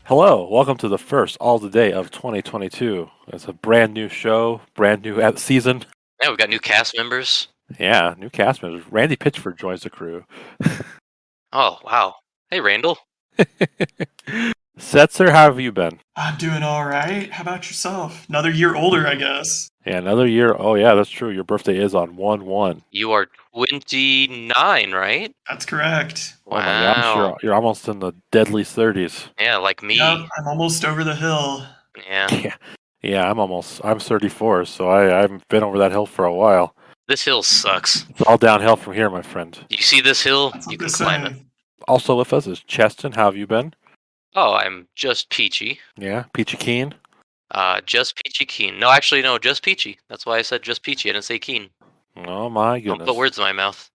Hello, welcome to the first all the day of 2022. It's a brand new show, brand new season. Yeah, we've got new cast members. Yeah, new cast members. Randy Pitchford joins the crew. Oh, wow. Hey, Randall. Setzer, how have you been? I'm doing all right. How about yourself? Another year older, I guess. Yeah, another year. Oh, yeah, that's true. Your birthday is on 1/1. You are 29, right? That's correct. Oh my gosh, Wow. you're almost in the deadly 30s. Yeah, like me. Yep, I'm almost over the hill. Yeah. Yeah, I'm 34, so I've been over that hill for a while. This hill sucks. It's all downhill from here, my friend. You see this hill? That's You what can they climb it. say. Also with us is Cheston. How have you been? Oh, I'm just peachy. Yeah, Peachy Keen. Just peachy keen. No, actually, no, just peachy. That's why I said just peachy. I didn't say keen. Oh my Don't goodness. put words in my mouth.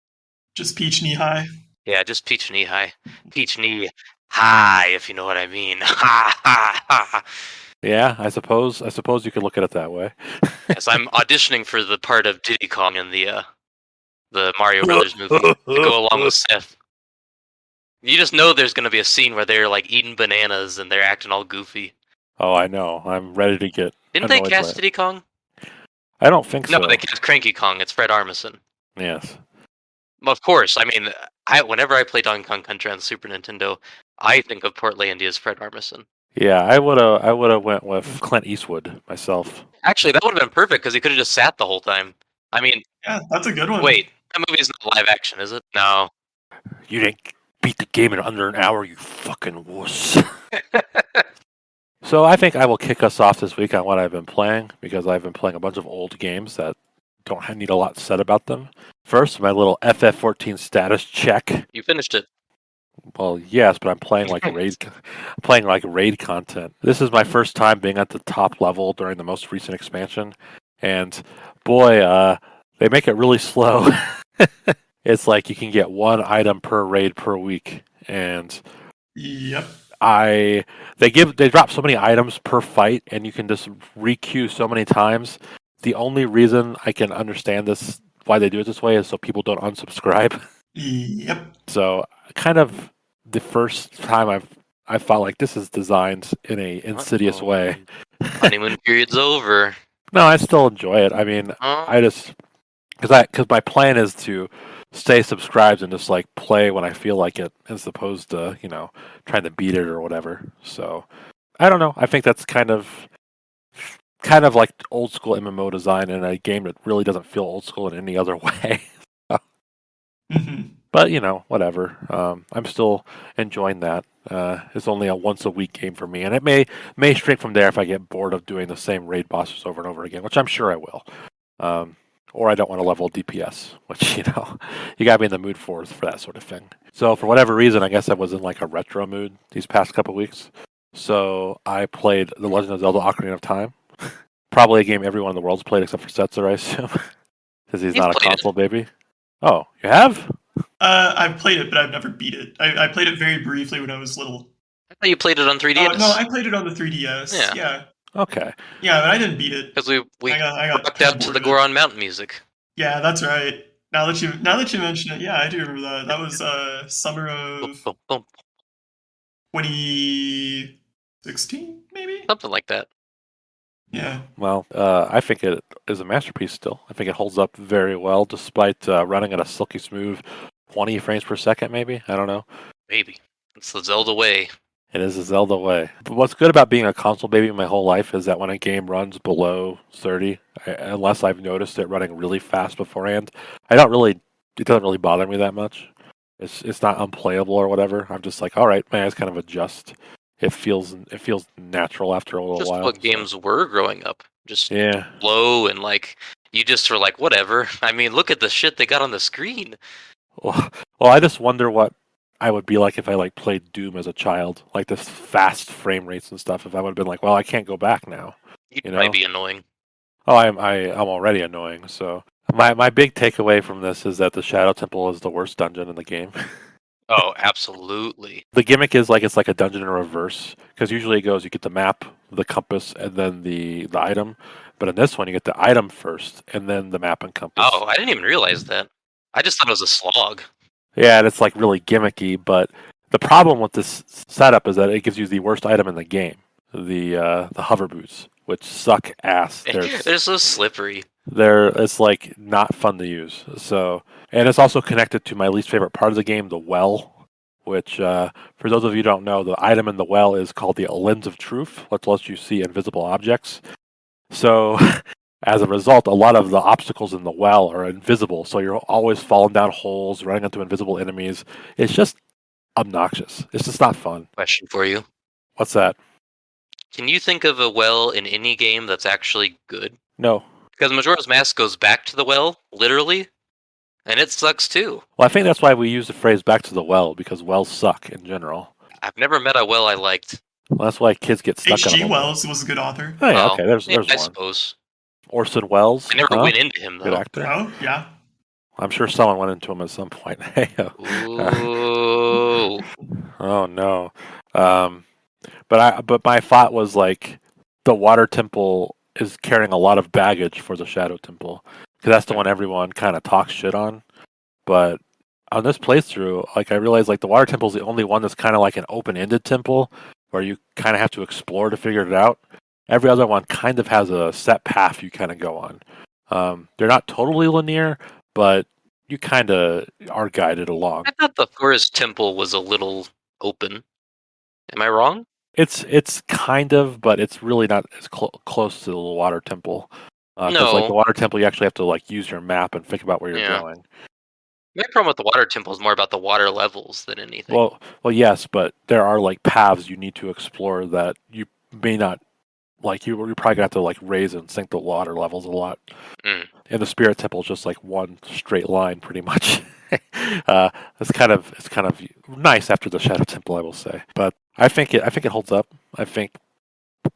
Just peach knee high. Yeah, just peach knee high. Peach knee high, if you know what I mean. Ha ha ha. Yeah, I suppose you could look at it that way. Yes, I'm auditioning for the part of Diddy Kong in the Mario Brothers movie to go along with Seth. You just know there's going to be a scene where they're like eating bananas and they're acting all goofy. Oh, I know. I'm ready to get. Didn't they annoyed cast by it. Diddy Kong? I don't think so. No, they cast Cranky Kong. It's Fred Armisen. Yes. Of course. I mean, whenever I play Donkey Kong Country on the Super Nintendo, I think of Portlandia as Fred Armisen. Yeah, I would have went with Clint Eastwood myself. Actually, that would have been perfect because he could have just sat the whole time. I mean, Yeah, that's a good one. wait, that movie's not live action, is it? No. You didn't beat the game in under an hour, you fucking wuss. So I think I will kick us off this week on what I've been playing, because I've been playing a bunch of old games that don't need a lot said about them. First, my little FF14 status check. You finished it. Well, yes, but I'm playing like raid content. This is my first time being at the top level during the most recent expansion, and boy, they make it really slow. It's like you can get one item per raid per week, and Yep. they drop so many items per fight, and you can just re-queue so many times. The only reason I can understand this, why they do it this way, is so people don't unsubscribe. Yep. So kind of the first time I felt like this is designed in a insidious way. Honeymoon period's over. No, I still enjoy it. I mean, I just because my plan is to stay subscribed and just like play when I feel like it, as opposed to trying to beat it or whatever. So I don't know. I think that's kind of like old school MMO design in a game that really doesn't feel old school in any other way. hmm But whatever. I'm still enjoying that. It's only a once a week game for me, and it may shrink from there if I get bored of doing the same raid bosses over and over again, which I'm sure I will. Or I don't want to level DPS, which you gotta be in the mood for that sort of thing. So for whatever reason, I guess I was in like a retro mood these past couple weeks. So I played The Legend of Zelda: Ocarina of Time. Probably a game everyone in the world's played except for Setzer, I assume, because he's not a console baby. Oh, you have? I've played it, but I've never beat it. I played it very briefly when I was little. I thought you played it on 3DS. No, I played it on the 3DS. Yeah. Okay. Yeah, but I didn't beat it. Because we I got rocked out to the Goron Mountain music. Yeah, that's right. Now that you mention it, yeah, I do remember that. That was summer of 2016, maybe? Something like that. Yeah. Well, I think it is a masterpiece still. I think it holds up very well, despite running at a silky smooth 20 frames per second, maybe? I don't know. Maybe. It's the Zelda way. It is a Zelda way. But what's good about being a console baby my whole life is that when a game runs below 30, unless I've noticed it running really fast beforehand, it doesn't really bother me that much. It's not unplayable or whatever. I'm just like, all right, my eyes kind of adjust. It feels natural after a little just while. What games were growing up. Just yeah. low and like you just were like, whatever. I mean, look at the shit they got on the screen. Well, I just wonder what I would be like if I like played Doom as a child, like this fast frame rates and stuff. If I would have been like, well, I can't go back now. You'd probably be annoying. Oh, I'm already annoying. So my big takeaway from this is that the Shadow Temple is the worst dungeon in the game. Oh, absolutely. The gimmick is like it's like a dungeon in reverse, because usually it goes, you get the map, the compass, and then the item. But in this one, you get the item first, and then the map and compass. Oh, I didn't even realize that. I just thought it was a slog. Yeah, and it's like really gimmicky, but The problem with this setup is that it gives you the worst item in the game, the hover boots, which suck ass. They're so slippery. It's like not fun to use. So, and it's also connected to my least favorite part of the game, the well, which for those of you who don't know, the item in the well is called the lens of truth, which lets you see invisible objects. So, as a result, a lot of the obstacles in the well are invisible. So you're always falling down holes, running into invisible enemies. It's just obnoxious. It's just not fun. Question for you. What's that? Can you think of a well in any game that's actually good? No. Because Majora's Mask goes back to the well, literally, and it sucks too. Well, I think that's why we use the phrase "back to the well" because wells suck in general. I've never met a well I liked. Well, that's why kids get stuck on H.G. them. Wells was a good author. Oh yeah, okay. There's I one. suppose. Orson Welles. I never went into him Good though. actor. Oh, yeah. I'm sure someone went into him at some point. Ooh. Oh no. But my thought was like the water temple is carrying a lot of baggage for the shadow temple because that's the one everyone kind of talks shit on. But on this playthrough, like I realized like the water temple is the only one that's kind of like an open-ended temple where you kind of have to explore to figure it out. Every other one kind of has a set path you kind of go on. They're not totally linear, but you kind of are guided along. I thought the forest temple was a little open. Am I wrong? It's kind of, but it's really not as close to the water temple. No. Like the water temple, you actually have to like use your map and think about where you're going. My problem with the water temple is more about the water levels than anything. Well, yes, but there are like paths you need to explore that you may not like. You're probably gonna have to like raise and sink the water levels a lot. Mm. And the spirit temple is just like one straight line, pretty much. It's kind of nice after the shadow temple, I will say. But I think it holds up. I think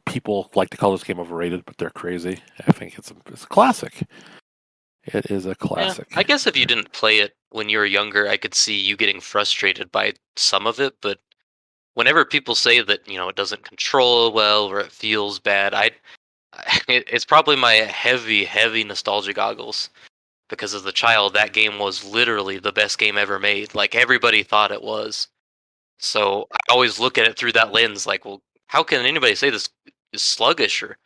people like to call this game overrated, but they're crazy. I think it's a classic. It is a classic. Yeah, I guess if you didn't play it when you were younger, I could see you getting frustrated by some of it. But whenever people say that it doesn't control well or it feels bad, it's probably my heavy nostalgia goggles. Because as a child, that game was literally the best game ever made. Like everybody thought it was. So I always look at it through that lens. Like, well, how can anybody say this is sluggish or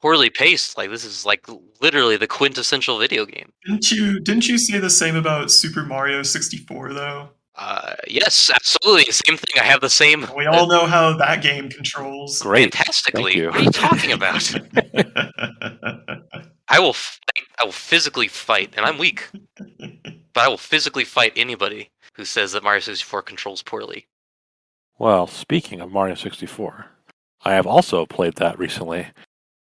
poorly paced? Like this is like literally the quintessential video game. Didn't you say the same about Super Mario 64 though? Yes, absolutely. Same thing. I have the same. We all know how that game controls. Great. Fantastically. Thank you. What are you talking about? I will fight. I will physically fight, and I'm weak. But I will physically fight anybody who says that Mario 64 controls poorly. Well, speaking of Mario 64, I have also played that recently.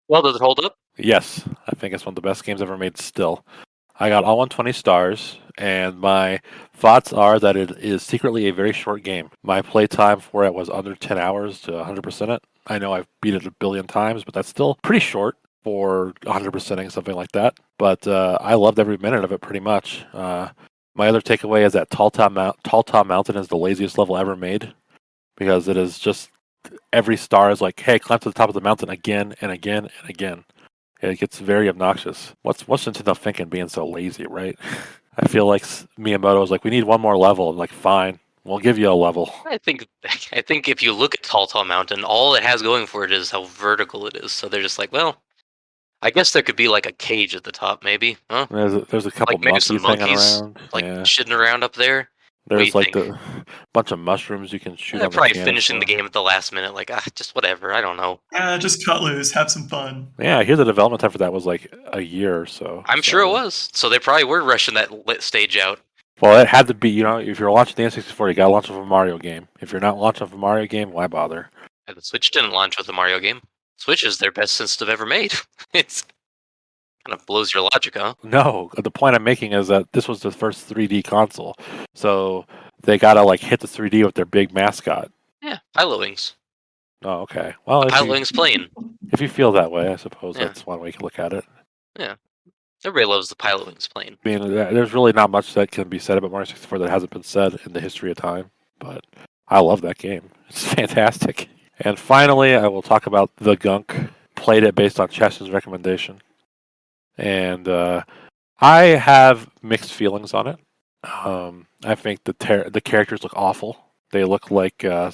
Well, does it hold up? Yes, I think it's one of the best games ever made still. I got all 120 stars, and my thoughts are that it is secretly a very short game. My playtime for it was under 10 hours to 100% it. I know I've beat it a billion times, but that's still pretty short for 100%ing something like that. But I loved every minute of it pretty much. My other takeaway is that Tall Top Mountain is the laziest level ever made because it is just every star is like, hey, climb to the top of the mountain again and again and again. It gets very obnoxious. What's Nintendo thinking being so lazy, right? I feel like Miyamoto was like, we need one more level. I'm like, fine, we'll give you a level. I think if you look at Tall Mountain, all it has going for it is how vertical it is. So they're just like, well, I guess there could be like a cage at the top, maybe. Huh? There's a couple like maybe some monkeys hanging around. like shitting around up there. There's like a bunch of mushrooms you can shoot. They're probably finishing the game at the last minute, like just whatever. I don't know. Just cut loose, have some fun. Yeah, I hear the development time for that was like a year or so. I'm sure it was. So they probably were rushing that stage out. Well, it had to be. If you're launching the N64, you gotta launch with a Mario game. If you're not launching with a Mario game, why bother? And the Switch didn't launch with a Mario game. Switch is their best system ever made. It's kind of blows your logic, huh? No, the point I'm making is that this was the first 3D console, so they gotta like hit the 3D with their big mascot. Yeah, Pilot Wings. Oh, okay. Well, Pilot Wings plane. If you feel that way, I suppose that's one way you can look at it. Yeah, everybody loves the Pilot Wings plane. I mean, there's really not much that can be said about Mario 64 that hasn't been said in the history of time, but I love that game. It's fantastic. And finally, I will talk about The Gunk. Played it based on Cheston's recommendation. And I have mixed feelings on it. I think the characters look awful. They look like I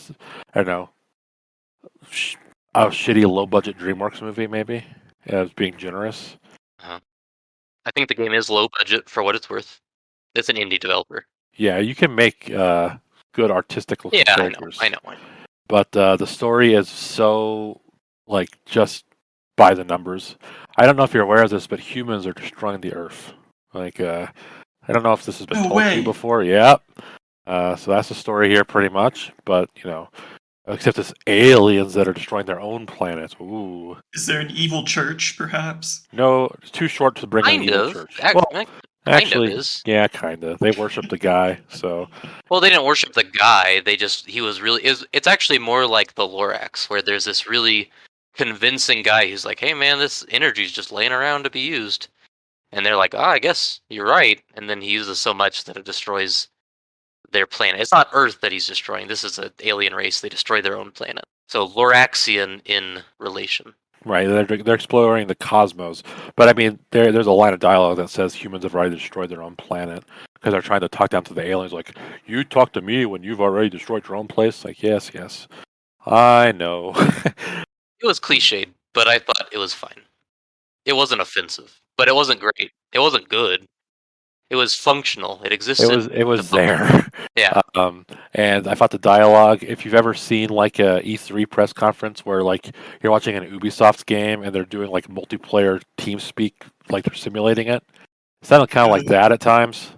don't know, a shitty low budget DreamWorks movie maybe. As being generous. Uh-huh. I think the game is low budget for what it's worth. It's an indie developer. Yeah, you can make good artistic looking Yeah, characters. I know. But the story is so like just by the numbers. I don't know if you're aware of this, but humans are destroying the Earth. Like I don't know if this has been No told to way. you before. Yep. So that's the story here, pretty much. But except it's aliens that are destroying their own planet. Ooh. Is there an evil church, perhaps? No, it's too short to bring an Kind evil of. church. Kind Actually, of is. yeah, kind of. They worship the guy, so. Well, they didn't worship the guy. He was really. It's actually more like the Lorax, where there's this really convincing guy who's like, "Hey, man, this energy's just laying around to be used," and they're like, "Oh, I guess you're right." And then he uses so much that it destroys their planet. It's not Earth that he's destroying. This is an alien race. They destroy their own planet. So Loraxian in relation. Right, they're exploring the cosmos, but I mean, there's a line of dialogue that says humans have already destroyed their own planet because they're trying to talk down to the aliens, like, you talk to me when you've already destroyed your own place. Like, yes, I know. It was cliched, but I thought it was fine. It wasn't offensive, but it wasn't great. It wasn't good. It was functional. It existed. It was there. Yeah. And I thought the dialogue, if you've ever seen like a E3 press conference where like you're watching an Ubisoft game and they're doing like multiplayer team speak, like they're simulating it, it sounded kind of like that at times.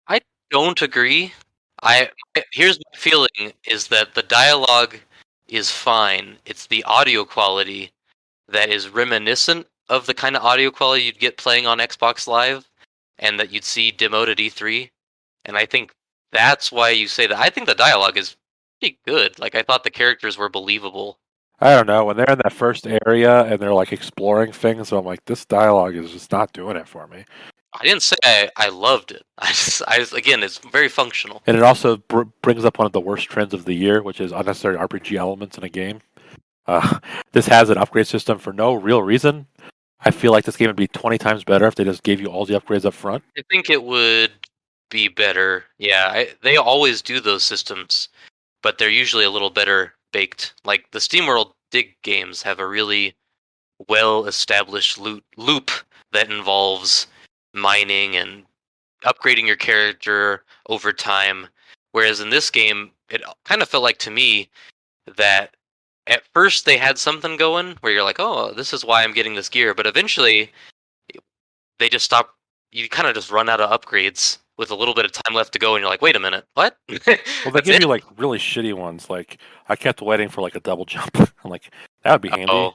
I don't agree. Here's my feeling is that the dialogue is fine. It's the audio quality that is reminiscent of the kind of audio quality you'd get playing on Xbox Live and that you'd see demoed at E3. And I think that's why you say that. I think the dialogue is pretty good. Like, I thought the characters were believable. I don't know, when they're in that first area and they're like exploring things, I'm like, this dialogue is just not doing it for me. I didn't say I loved it. Again, it's very functional. And it also brings up one of the worst trends of the year, which is unnecessary RPG elements in a game. This has an upgrade system for no real reason. I feel like this game would be 20 times better if they just gave you all the upgrades up front. I think it would be better. Yeah, they always do those systems, but they're usually a little better baked. Like the SteamWorld Dig games have a really well-established loop that involves mining and upgrading your character over time. Whereas in this game, it kind of felt like to me that at first they had something going where you're like, oh, this is why I'm getting this gear. But eventually they just stop. You kind of just run out of upgrades with a little bit of time left to go. And you're like, wait a minute, what? Well, they give you like really shitty ones. Like I kept waiting for like a double jump. I'm like, that would be handy. Oh,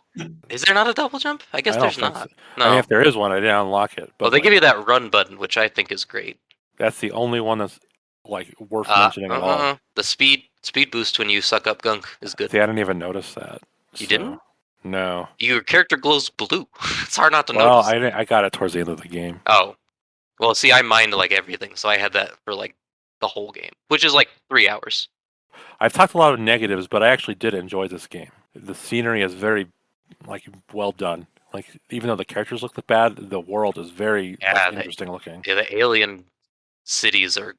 is there not a double jump? I guess there's not. So. No. I mean, if there is one, I didn't unlock it. But well, they give you that run button, which I think is great. That's the only one that's like worth mentioning at all. The speed boost when you suck up gunk is good. See, I didn't even notice that. You didn't? No. Your character glows blue. It's hard not to well, notice. I got it towards the end of the game. Oh. Well, see, I mined like everything, so I had that for like the whole game, which is like 3 hours. I've talked a lot of negatives, but I actually did enjoy this game. The scenery is very like well done. Like even though the characters look bad, the world is very interesting looking. Yeah, the alien cities are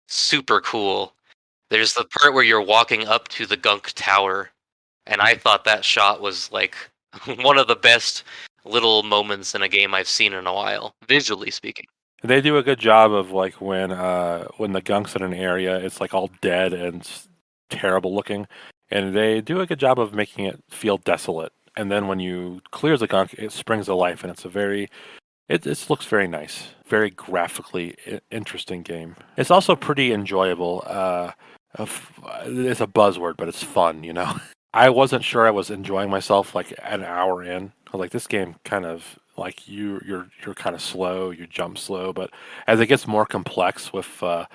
super cool. There's the part where you're walking up to the Gunk Tower, and I thought that shot was like one of the best little moments in a game I've seen in a while, visually speaking. They do a good job of like when the Gunk's in an area, it's like all dead and terrible looking, and they do a good job of making it feel desolate. And then when you clear the Gunk, it springs to life, and it's a very it looks very nice, very graphically interesting game. It's also pretty enjoyable. It's a buzzword, but it's fun, you know. I wasn't sure I was enjoying myself like an hour in. I was like, this game kind of like you're kind of slow, you jump slow, but as it gets more complex with the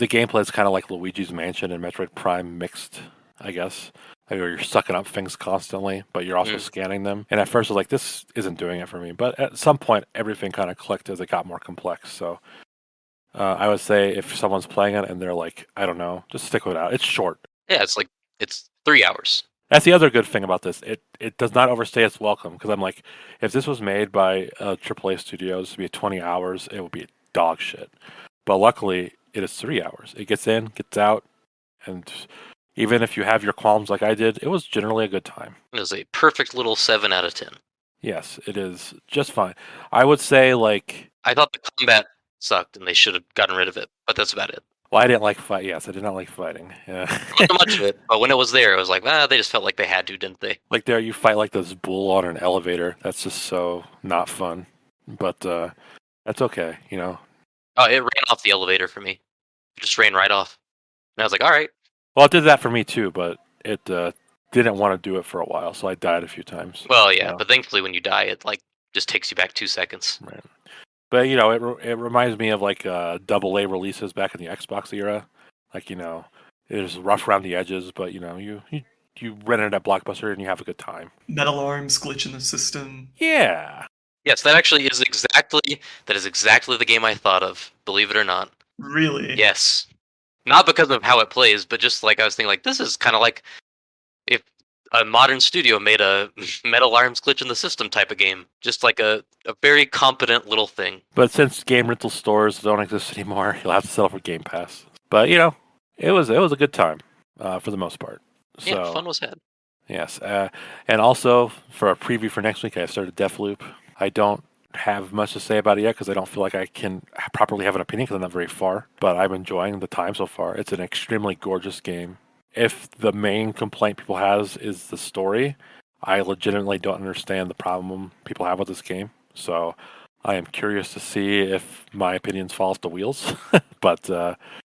gameplay is kind of like Luigi's Mansion and Metroid Prime mixed, I guess. Like where you're sucking up things constantly, but you're also scanning them. And at first I was like, this isn't doing it for me. But at some point, everything kind of clicked as it got more complex. So I would say if someone's playing it and they're like, I don't know, just stick with it out. It's short. Yeah, it's 3 hours. That's the other good thing about this. It does not overstay its welcome. Because I'm like, if this was made by AAA studios to be 20 hours, it would be dog shit. But luckily, it is 3 hours. It gets in, gets out, And even if you have your qualms like I did, it was generally a good time. It was a perfect little 7 out of 10. Yes, it is just fine. I would say like I thought the combat sucked and they should have gotten rid of it, but that's about it. well, I didn't like fight. Yes, I did not like fighting. Yeah. Not much of it, but when it was there, it was like, they just felt like they had to, didn't they? Like there, you fight like this bull on an elevator. That's just so not fun. But that's okay, you know. Oh, it ran off the elevator for me. It just ran right off. And I was like, all right. Well, it did that for me too, but it didn't want to do it for a while, so I died a few times. Well, yeah, you know? but thankfully when you die, it like just takes you back 2 seconds. Right. But you know, it reminds me of like AA releases back in the Xbox era. Like, you know, it was rough around the edges, but you know, you rent it at Blockbuster and you have a good time. Metal arms glitch in the system. Yeah. Yes, that actually is exactly the game I thought of, believe it or not. Really? Yes. Not because of how it plays, but just like I was thinking like this is kind of like if a modern studio made a metal arms glitch in the system type of game. Just like a very competent little thing. But since game rental stores don't exist anymore, you'll have to settle for Game Pass. But you know, it was a good time for the most part. So, Yeah, fun was had. Yes, and also for a preview for next week, I started Deathloop. I don't have much to say about it yet because I don't feel like I can properly have an opinion because I'm not very far. But I'm enjoying the time so far. It's an extremely gorgeous game. If the main complaint people has is the story, I legitimately don't understand the problem people have with this game. So I am curious to see if my opinions fall off the wheels. But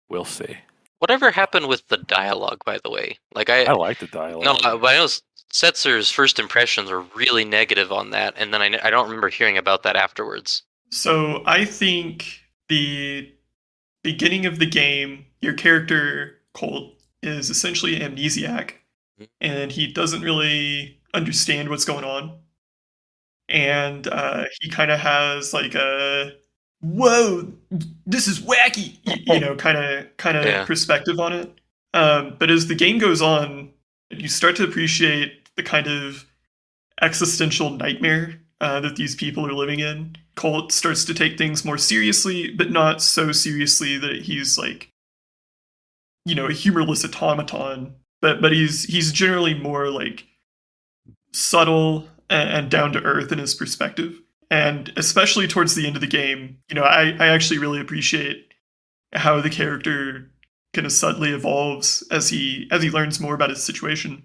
we'll see. Whatever happened with the dialogue, by the way? Like I like the dialogue. No, but I know Setzer's first impressions were really negative on that, and then I don't remember hearing about that afterwards. So I think the beginning of the game, your character, Colt, is essentially amnesiac, and he doesn't really understand what's going on. And he kind of has like a, whoa, this is wacky, you know, kind of perspective on it. But as the game goes on, you start to appreciate the kind of existential nightmare that these people are living in. Colt starts to take things more seriously, but not so seriously that he's like, you know, a humorless automaton. But he's generally more like subtle and down to earth in his perspective. And especially towards the end of the game, you know, I actually really appreciate how the character kind of subtly evolves as he learns more about his situation.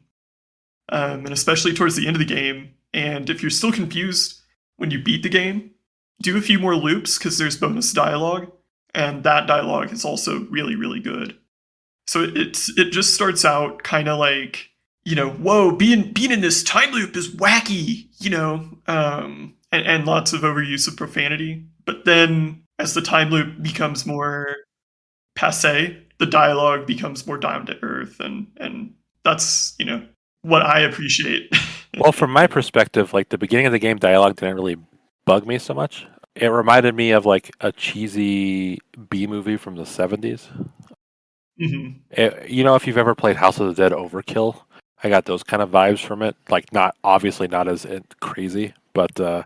And especially towards the end of the game. And if you're still confused when you beat the game, do a few more loops because there's bonus dialogue, and that dialogue is also really, really good. So it just starts out kind of like, you know, whoa, being in this time loop is wacky, you know, and lots of overuse of profanity. But then as the time loop becomes more passé, the dialogue becomes more down to earth, and that's, you know, what I appreciate. Well, from my perspective, like the beginning of the game dialogue didn't really bug me so much. It reminded me of like a cheesy B movie from the 70s. Mm-hmm. You know, if you've ever played House of the Dead Overkill, I got those kind of vibes from it. Like, not obviously not as crazy, but I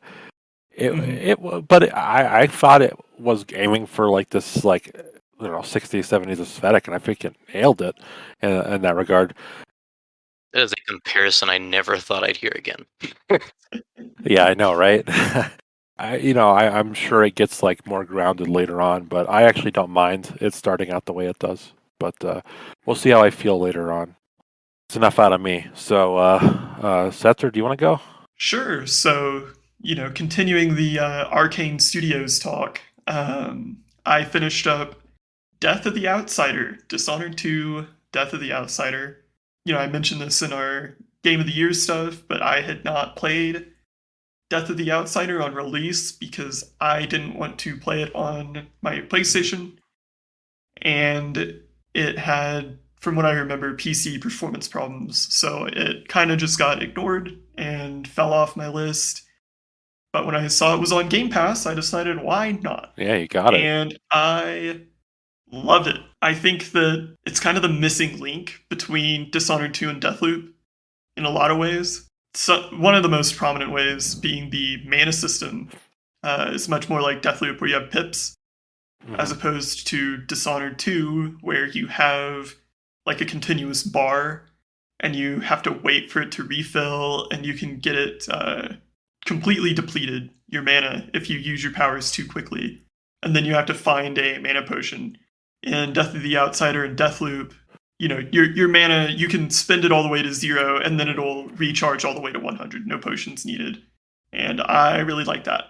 thought it was aiming for like this like, you know, 60s 70s aesthetic, and I think it nailed it in that regard. That is a comparison I never thought I'd hear again. Yeah, I know, right? I'm sure it gets like more grounded later on, but I actually don't mind it starting out the way it does. But we'll see how I feel later on. It's enough out of me. So, Setzer, do you want to go? Sure. So, you know, continuing the Arcane Studios talk, I finished up Death of the Outsider, Dishonored 2, Death of the Outsider. You know, I mentioned this in our Game of the Year stuff, but I had not played Death of the Outsider on release because I didn't want to play it on my PlayStation. And it had, from what I remember, PC performance problems. So it kind of just got ignored and fell off my list. But when I saw it was on Game Pass, I decided, why not? Yeah, you got it. And I loved it. I think that it's kind of the missing link between Dishonored 2 and Deathloop in a lot of ways. So one of the most prominent ways being the mana system is much more like Deathloop, where you have pips, as opposed to Dishonored 2, where you have like a continuous bar, and you have to wait for it to refill, and you can get it completely depleted, your mana, if you use your powers too quickly. And then you have to find a mana potion. In Death of the Outsider and Deathloop, your mana, you can spend it all the way to 0, and then it'll recharge all the way to 100. No potions needed. And I really like that.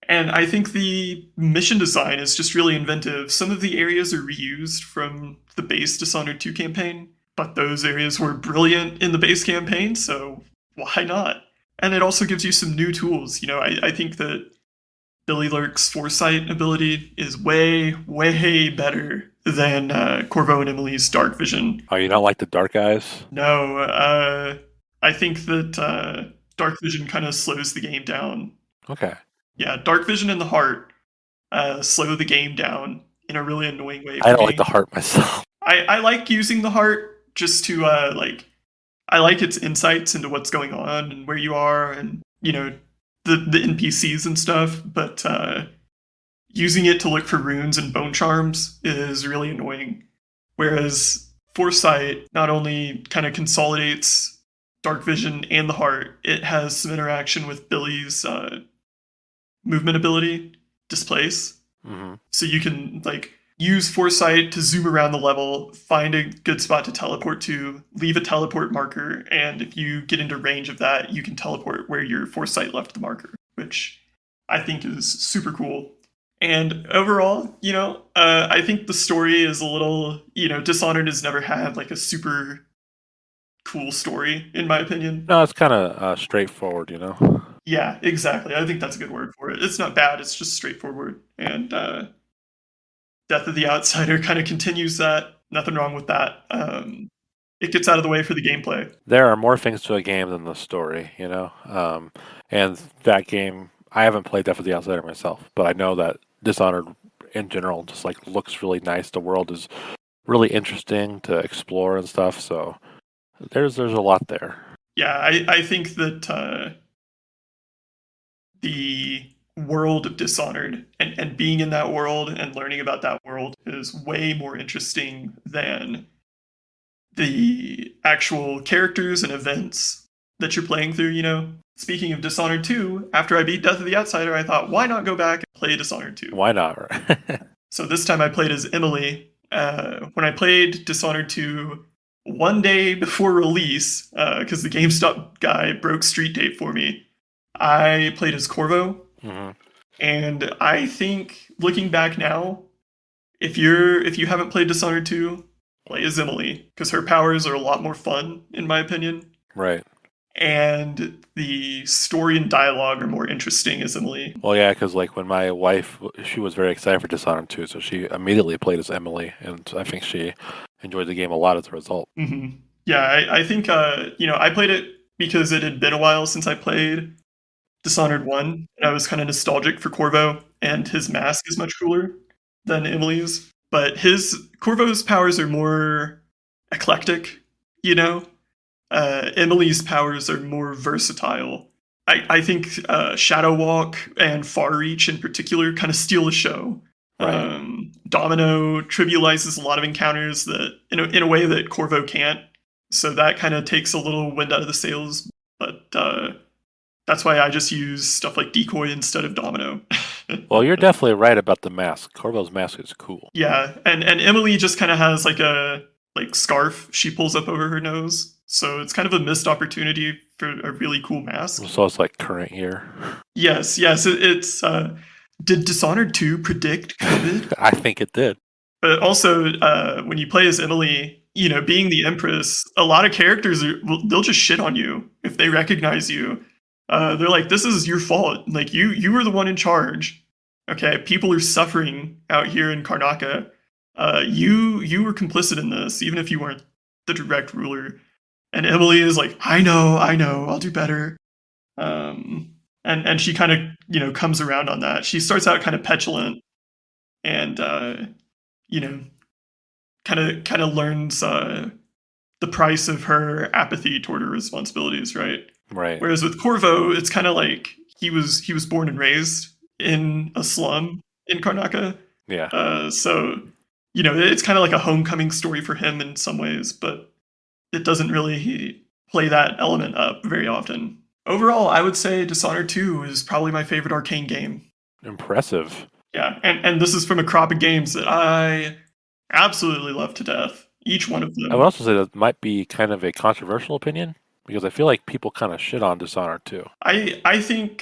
And I think the mission design is just really inventive. Some of the areas are reused from the base Dishonored 2 campaign, but those areas were brilliant in the base campaign, so why not? And it also gives you some new tools. I think that Billy Lurk's foresight ability is way, way better than Corvo and Emily's dark vision. Oh, you don't like the dark eyes? No, I think that dark vision kind of slows the game down. Okay. Yeah, dark vision and the heart slow the game down in a really annoying way. I don't like the heart myself. I like using the heart just to I like its insights into what's going on and where you are, and the NPCs and stuff, but using it to look for runes and bone charms is really annoying. Whereas foresight not only kind of consolidates dark vision and the heart, it has some interaction with Billy's movement ability, displace. Mm-hmm. So you can use foresight to zoom around the level, find a good spot to teleport to, leave a teleport marker, and if you get into range of that, you can teleport where your foresight left the marker, which I think is super cool. And overall, I think the story is a little, Dishonored has never had a super cool story, in my opinion. No, it's kind of straightforward, Yeah, exactly. I think that's a good word for it. It's not bad, it's just straightforward. And Death of the Outsider kind of continues that. Nothing wrong with that. It gets out of the way for the gameplay. There are more things to a game than the story, and that game, I haven't played Death of the Outsider myself, but I know that Dishonored in general just looks really nice. The world is really interesting to explore and stuff, so there's a lot there. Yeah, I think that the world of Dishonored and being in that world and learning about that world is way more interesting than the actual characters and events that you're playing through. Speaking of Dishonored 2, after I beat Death of the Outsider, I thought, why not go back and play Dishonored 2? Why not? So this time I played as Emily. When I played Dishonored 2 one day before release, because the GameStop guy broke street date for me, I played as Corvo. Mm-hmm. And I think, looking back now, if you haven't played Dishonored 2, play as Emily, because her powers are a lot more fun, in my opinion. Right. And the story and dialogue are more interesting as Emily. Well, yeah, because when my wife, she was very excited for Dishonored 2, so she immediately played as Emily, and I think she enjoyed the game a lot as a result. Mm-hmm. Yeah, I think, I played it because it had been a while since I played Dishonored 1, and I was kind of nostalgic for Corvo, and his mask is much cooler than Emily's. But Corvo's powers are more eclectic, Emily's powers are more versatile. I think Shadow Walk and Far Reach in particular kind of steal the show. Right. Domino trivializes a lot of encounters that in a way that Corvo can't. So that kind of takes a little wind out of the sails. But that's why I just use stuff like Decoy instead of Domino. Well, you're definitely right about the mask. Corvo's mask is cool. Yeah, and Emily just kind of has a scarf she pulls up over her nose. So it's kind of a missed opportunity for a really cool mask. So it's current year. Yes. It's did Dishonored 2 predict COVID? I think it did. But also, when you play as Emily, being the Empress, a lot of characters they'll just shit on you if they recognize you. They're like, "This is your fault. You were the one in charge. Okay, people are suffering out here in Karnaka. You were complicit in this, even if you weren't the direct ruler." And Emily is like, I know, I'll do better. And she kind of, comes around on that. She starts out kind of petulant and, kind of learns the price of her apathy toward her responsibilities, right? Right. Whereas with Corvo, it's kind of like he was born and raised in a slum in Karnaka. Yeah. So it's kind of like a homecoming story for him in some ways, but it doesn't really play that element up very often. Overall, I would say Dishonored 2 is probably my favorite Arcane game. Impressive. Yeah, and this is from a crop of games that I absolutely love to death. Each one of I would them. also say that might be kind of a controversial opinion because I feel like people kind of shit on Dishonored too. I think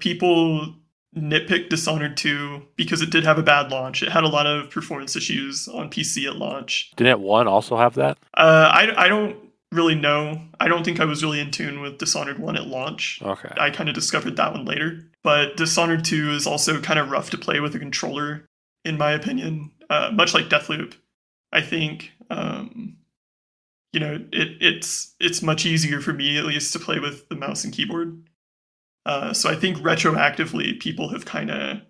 people nitpick Dishonored 2 because it did have a bad launch. It had a lot of performance issues on PC at launch. Didn't 1 also have that? I don't really know. I don't think I was really in tune with Dishonored 1 at launch. Okay. I kind of discovered that one later. But Dishonored 2 is also kind of rough to play with a controller, in my opinion. Much like Deathloop, I think it's much easier for me at least to play with the mouse and keyboard. So I think retroactively people have kind of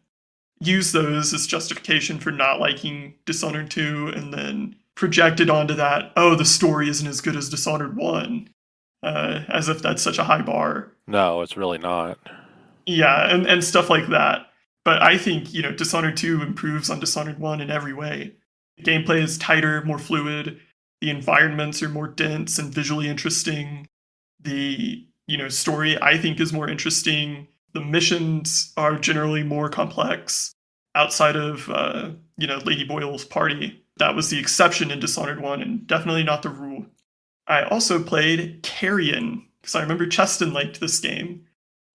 used those as justification for not liking Dishonored 2 and then projected onto that, oh, the story isn't as good as Dishonored 1, as if that's such a high bar. No, it's really not. Yeah, and stuff like that. But I think, Dishonored 2 improves on Dishonored 1 in every way. The gameplay is tighter, more fluid. The environments are more dense and visually interesting. The, story, I think, is more interesting. The missions are generally more complex outside of, Lady Boyle's party. That was the exception in Dishonored 1 and definitely not the rule. I also played Carrion because I remember Cheston liked this game,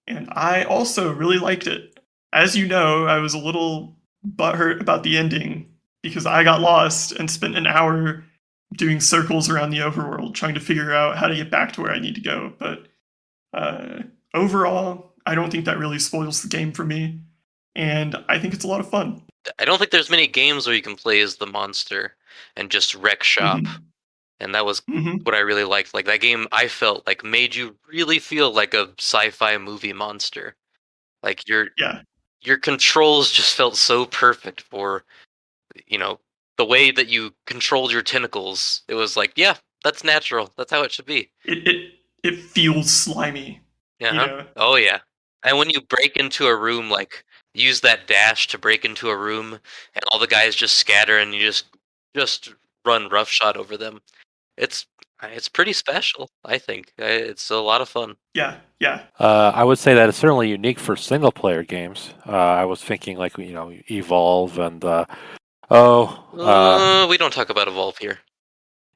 and I also really liked it. As you know, I was a little butthurt about the ending because I got lost and spent an hour doing circles around the overworld trying to figure out how to get back to where I need to go. But overall, I don't think that really spoils the game for me, and I think it's a lot of fun. I don't think there's many games where you can play as the monster and just wreck shop. Mm-hmm. And that was Mm-hmm. what I really liked. Like that game, I felt like made you really feel like a sci-fi movie monster. Like your controls just felt so perfect for, the way that you controlled your tentacles. It was like, yeah, that's natural. That's how it should be. It feels slimy. Yeah. Oh yeah. And when you break into a room, like use that dash to break into a room, and all the guys just scatter, and you just run roughshod over them. It's pretty special, I think. It's a lot of fun. Yeah. I would say that it's certainly unique for single player games. I was thinking like Evolve and We don't talk about Evolve here.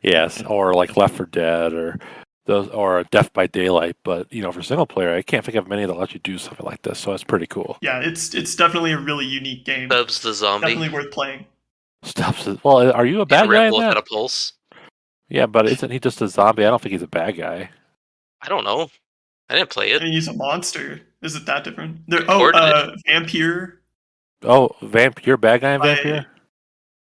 yes, or like Left 4 Dead or those or Death by Daylight. But for single player, I can't think of many that let you do something like this. So it's pretty cool. Yeah, it's definitely a really unique game. Stubbs the zombie. Definitely worth playing. Stubbs. Well, are you a bad guy in Wolf that? at a pulse. Yeah, but isn't he just a zombie? I don't think he's a bad guy. I don't know. I didn't play it. I mean, he's a monster. Is it that different? Vampire. Oh, you're a bad guy in Vampire?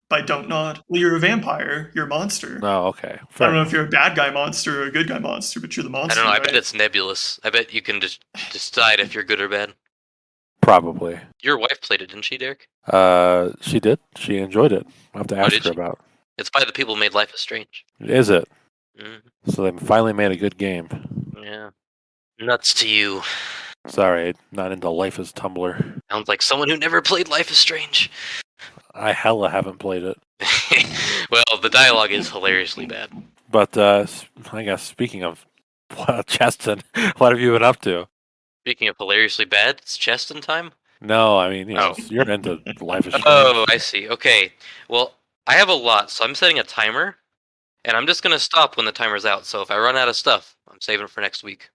By Don't Nod. Well, you're a vampire. You're a monster. No, okay. I don't know if you're a bad guy monster or a good guy monster, but you're the monster. I don't know. Right? I bet it's nebulous. I bet you can just decide if you're good or bad. Probably. Your wife played it, didn't she, Derek? She did. She enjoyed it. I'll have to ask her about. It's by the people who made Life is Strange. Is it? Mm-hmm. So they finally made a good game. Yeah. Nuts to you. Sorry, not into Life is Tumblr. Sounds like someone who never played Life is Strange. I hella haven't played it. Well, the dialogue is hilariously bad. But I guess speaking of Cheston, what have you been up to? Speaking of hilariously bad, it's Cheston time? No, I mean, you're into Life is Strange. Oh, I see. Okay. Well, I have a lot, so I'm setting a timer, and I'm just going to stop when the timer's out. So if I run out of stuff, I'm saving it for next week.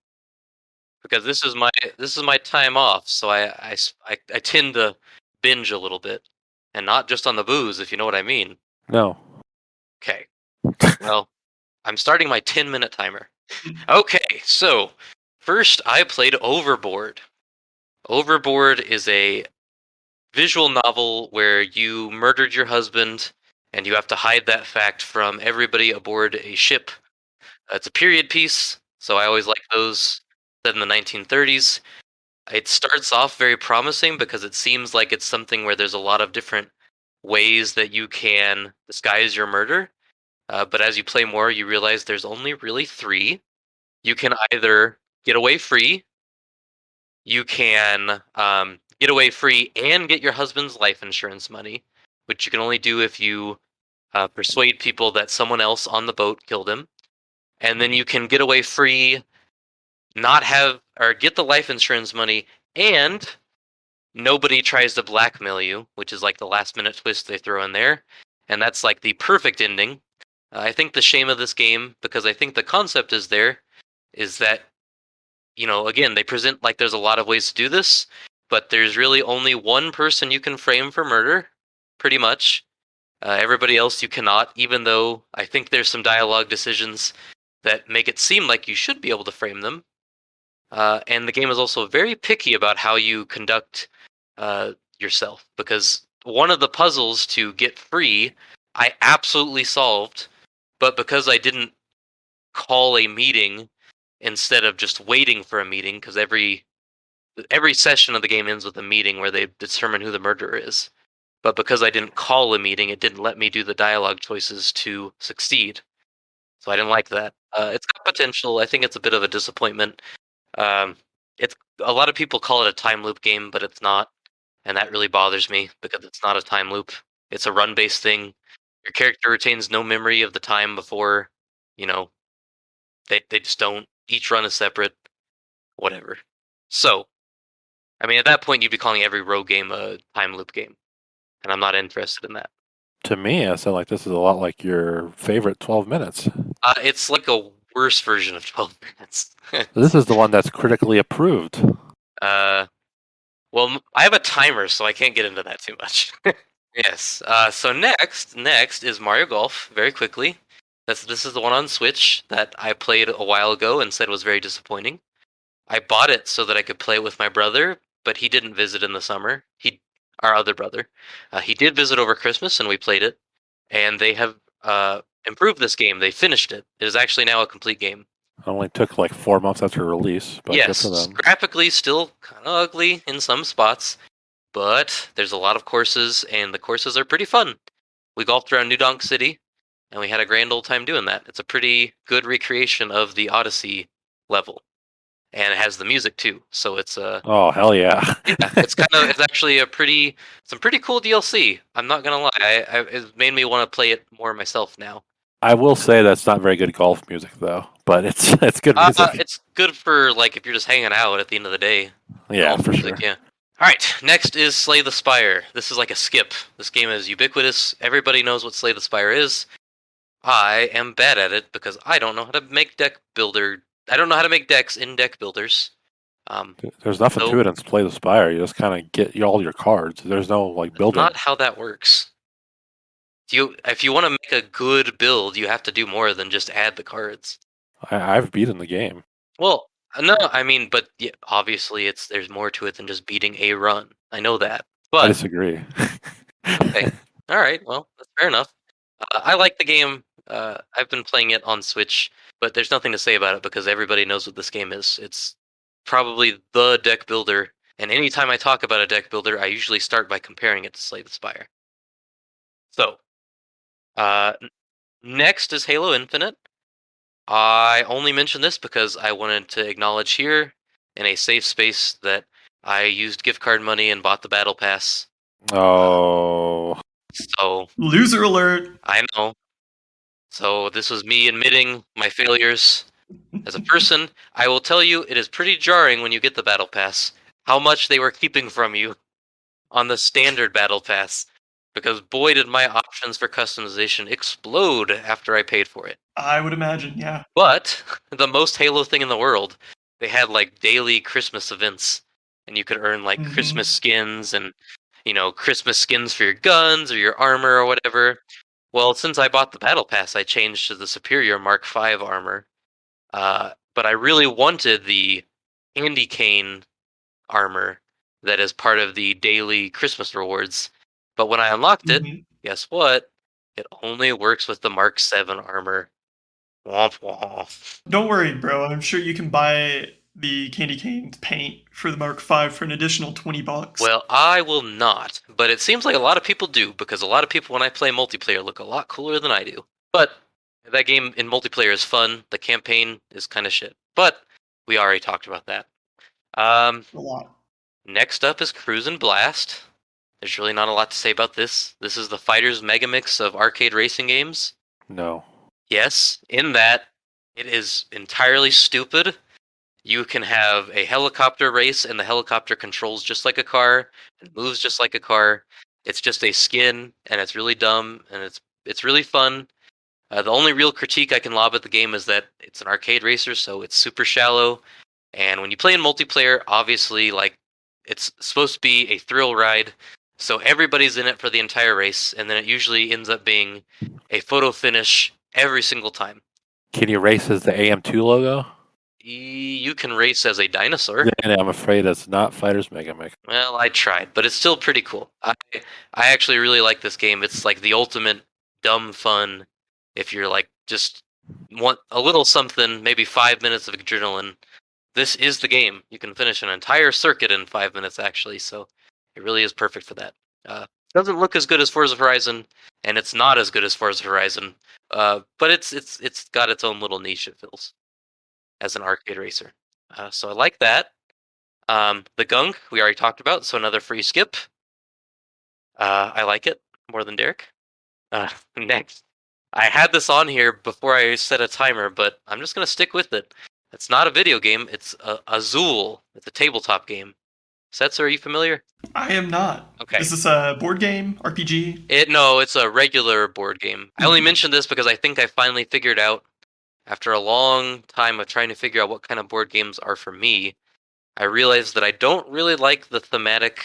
Because this is my time off, so I tend to binge a little bit, and not just on the booze, if you know what I mean. No. Okay. Well, I'm starting my 10-minute timer. Okay, so first I played Overboard. Overboard is a visual novel where you murdered your husband, and you have to hide that fact from everybody aboard a ship. It's a period piece, so I always like those set in the 1930s. It starts off very promising because it seems like it's something where there's a lot of different ways that you can disguise your murder. But as you play more, you realize there's only really 3. You can either get away free, you can get away free and get your husband's life insurance money, which you can only do if you persuade people that someone else on the boat killed him, and then you can get away free, not have or get the life insurance money, and nobody tries to blackmail you, which is like the last minute twist they throw in there, and that's like the perfect ending. I think the shame of this game, because I think the concept is there, is that, again, they present like there's a lot of ways to do this, but there's really only one person you can frame for murder, pretty much. Everybody else you cannot, even though I think there's some dialogue decisions that make it seem like you should be able to frame them. And the game is also very picky about how you conduct yourself, because one of the puzzles to get free, I absolutely solved, but because I didn't call a meeting instead of just waiting for a meeting, because every session of the game ends with a meeting where they determine who the murderer is. But because I didn't call a meeting, it didn't let me do the dialogue choices to succeed. So I didn't like that. It's got potential. I think it's a bit of a disappointment. Um, it's a lot of people call it a time loop game, but it's not, and that really bothers me because it's not a time loop. It's a run-based thing. Your character retains no memory of the time before. You know, they just don't. Each run is separate. Whatever. So, I mean, at that point, you'd be calling every rogue game a time loop game, and I'm not interested in that. To me, I sound like this is a lot like your favorite 12 minutes. It's like a worse version of 12 minutes. This is the one that's critically approved. Well, I have a timer, so I can't get into that too much. Yes. So next is Mario Golf. Very quickly, this is the one on Switch that I played a while ago and said was very disappointing. I bought it so that I could play it with my brother, but he didn't visit in the summer. Our other brother, he did visit over Christmas, and we played it. And they have improved this game. They finished it. It is actually now a complete game. It only took like 4 months after release, but Yes, good for them. graphically still kind of ugly in some spots, but there's a lot of courses, and the courses are pretty fun. We golfed around New Donk City, and we had a grand old time doing that. It's a pretty good recreation of the Odyssey level, and it has the music too. So it's Oh, hell yeah. it's actually some pretty cool DLC. I'm not gonna lie, it made me want to play it more myself now. I will say that's not very good golf music though, but it's good music. It's good for like if you're just hanging out at the end of the day. Yeah, Golf for music, sure. yeah. All right, next is Slay the Spire. This is like a skip. This game is ubiquitous. Everybody knows what Slay the Spire is. I am bad at it because I don't know how to make I don't know how to make decks in deck builders. There's nothing to it in Play the Spire. You just kind of get all your cards. There's no like building. Not how that works. If you want to make a good build, you have to do more than just add the cards. I've beaten the game. Well, no, I mean, but yeah, obviously there's more to it than just beating a run. I know that, but I disagree. okay, all right, well, that's fair enough. I like the game. I've been playing it on Switch, but there's nothing to say about it because everybody knows what this game is. It's probably the deck builder, and anytime I talk about a deck builder, I usually start by comparing it to Slay the Spire. So, next is Halo Infinite. I only mention this because I wanted to acknowledge here in a safe space that I used gift card money and bought the battle pass. Oh. So Loser alert. I know. So this was me admitting my failures as a person. I will tell you, it is pretty jarring when you get the battle pass how much they were keeping from you on the standard battle pass, because boy did my options for customization explode after I paid for it. I would imagine, yeah. But the most Halo thing in the world, they had like daily Christmas events, and you could earn like Christmas skins and Christmas skins for your guns or your armor or whatever. Well, since I bought the battle pass, I changed to the superior Mark V armor. But I really wanted the candy cane armor that is part of the daily Christmas rewards. But when I unlocked it, guess what? It only works with the Mark VII armor. Womp womp. Don't worry, bro. I'm sure you can buy the candy cane paint for the Mark V for an additional $20. Well, I will not, but it seems like a lot of people do, because a lot of people when I play multiplayer look a lot cooler than I do. But that game in multiplayer is fun. The campaign is kind of shit. But we already talked about that. A lot. Next up is Cruis'n Blast. There's really not a lot to say about this. This is the Fighters Megamix of arcade racing games. No. Yes, in that it is entirely stupid. You can have a helicopter race, and the helicopter controls just like a car and moves just like a car. It's just a skin, and it's really dumb, and it's really fun. The only real critique I can lob at the game is that it's an arcade racer, so it's super shallow. And when you play in multiplayer, obviously, like, it's supposed to be a thrill ride, so everybody's in it for the entire race, and then it usually ends up being a photo finish every single time. Can you race as the AM2 logo? You can race as a dinosaur. Then I'm afraid it's not Fighters Megamix. Well, I tried, but it's still pretty cool. I actually really like this game. It's like the ultimate dumb fun. If you're like just want a little something, maybe 5 minutes of adrenaline, this is the game. You can finish an entire circuit in 5 minutes, actually. So it really is perfect for that. Doesn't look as good as Forza Horizon, and it's not as good as Forza Horizon. But it's got its own little niche it fills as an arcade racer. So I like that. The Gunk we already talked about, so another free skip. I like it more than Derek. Next, I had this on here before I set a timer, but I'm just gonna stick with it. It's not a video game. It's Azul. It's a tabletop game. Setzer, are you familiar? I am not. Okay. Is this a board game, RPG? No, it's a regular board game. I only mentioned this because I think I finally figured out, after a long time of trying to figure out what kind of board games are for me, I realized that I don't really like the thematic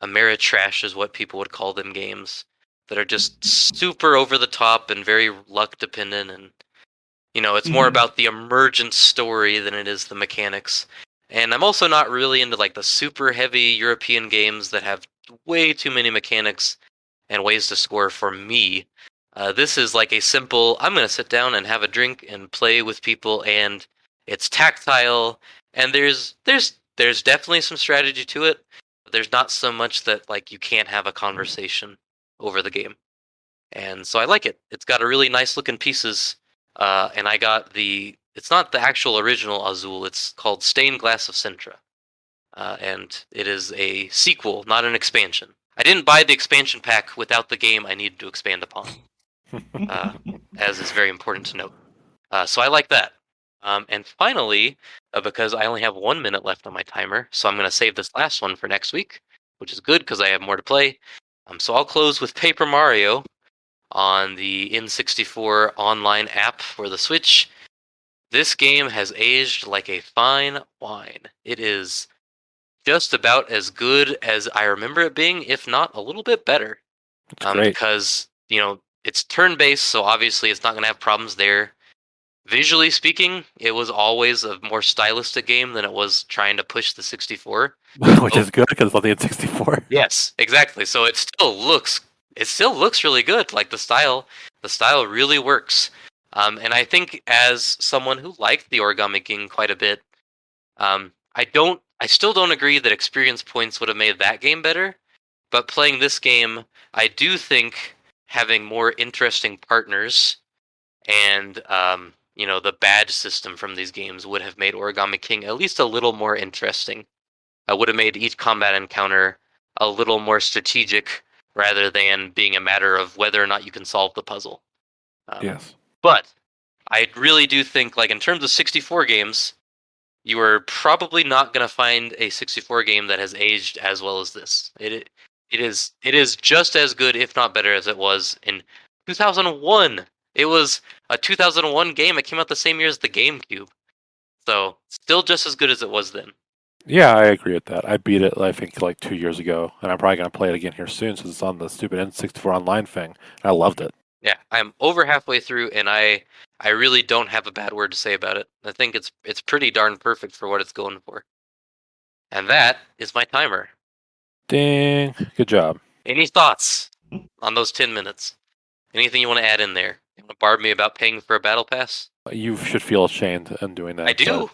Ameritrash is what people would call them games that are just super over the top and very luck dependent, and it's more about the emergent story than it is the mechanics. And I'm also not really into like the super heavy European games that have way too many mechanics and ways to score for me. This is like a simple, I'm going to sit down and have a drink and play with people, and it's tactile, and there's definitely some strategy to it, but there's not so much that like you can't have a conversation over the game. And so I like it. It's got a really nice looking pieces, and I got it's not the actual original Azul, it's called Stained Glass of Sintra. And it is a sequel, not an expansion. I didn't buy the expansion pack without the game I needed to expand upon, as is very important to note. So I like that. And finally, because I only have 1 minute left on my timer, so I'm going to save this last one for next week, which is good because I have more to play. So I'll close with Paper Mario on the N64 online app for the Switch. This game has aged like a fine wine. It is just about as good as I remember it being, if not a little bit better. Great. Because, it's turn-based, so obviously it's not going to have problems there. Visually speaking, it was always a more stylistic game than it was trying to push the 64. Which is good because it's on the N64. Yes, exactly. So it still looks really good. Like the style really works. And I think as someone who liked the Origami King quite a bit, I still don't agree that experience points would have made that game better. But playing this game, I do think having more interesting partners and the badge system from these games would have made Origami King at least a little more interesting. I would have made each combat encounter a little more strategic rather than being a matter of whether or not you can solve the puzzle. Yes. But I really do think, like, in terms of 64 games, you are probably not going to find a 64 game that has aged as well as this. It is just as good, if not better, as it was in 2001. It was a 2001 game. It came out the same year as the GameCube. So, still just as good as it was then. Yeah, I agree with that. I beat it, I think, like 2 years ago, and I'm probably going to play it again here soon since it's on the stupid N64 online thing. I loved it. Yeah, I'm over halfway through, and I really don't have a bad word to say about it. I think it's pretty darn perfect for what it's going for. And that is my timer. Ding. Good job. Any thoughts on those 10 minutes? Anything you want to add in there? You want to barb me about paying for a battle pass? You should feel ashamed in doing that. I do.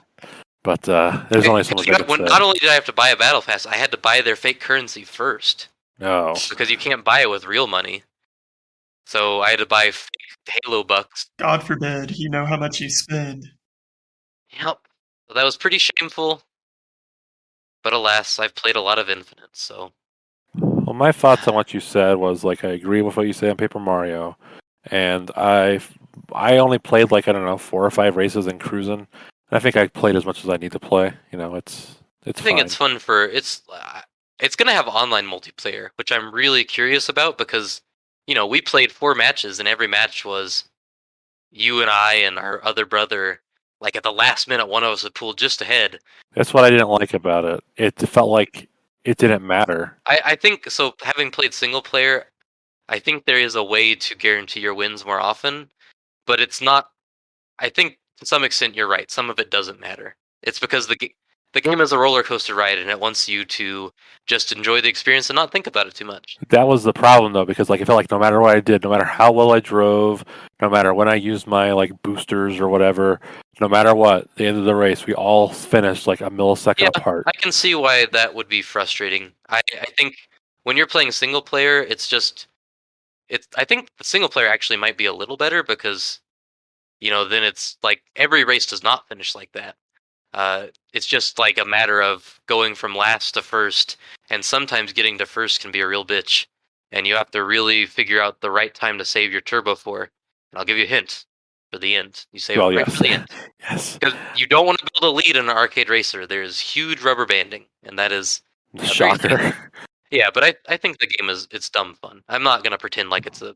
But there's only so much I can say. Not only did I have to buy a battle pass, I had to buy their fake currency first. No. Because you can't buy it with real money. So I had to buy fake Halo bucks. God forbid you know how much you spend. Yep. So that was pretty shameful. But alas, I've played a lot of Infinite, so. Well, Well, my thoughts on what you said was like I agree with what you say on Paper Mario, and I only played like I don't know 4 or 5 races in Cruis'n. And I think I played as much as I need to play. It's I think fine. it's fun for it's gonna have online multiplayer, which I'm really curious about because we played 4 matches and every match was you and I and our other brother. Like at the last minute, one of us would pull just ahead. That's what I didn't like about it. It felt like it didn't matter. I think so. Having played single player, I think there is a way to guarantee your wins more often, but it's not. I think to some extent you're right. Some of it doesn't matter. It's because the game is a roller coaster ride, and it wants you to just enjoy the experience and not think about it too much. That was the problem though, because like I felt like no matter what I did, no matter how well I drove, no matter when I used my like boosters or whatever, no matter what, the end of the race, we all finished like a millisecond Yeah, apart. I can see why that would be frustrating. I think when you're playing single player, I think the single player actually might be a little better because then it's like every race does not finish like that. It's just like a matter of going from last to first, and sometimes getting to first can be a real bitch, and you have to really figure out the right time to save your turbo for. And I'll give you a hint for the end. You save Well, it right yes, for the end. yes, Because you don't want to build a lead in an arcade racer. There's huge rubber banding, and that is very shocker. yeah. But I think the game it's dumb fun. I'm not gonna pretend like it's a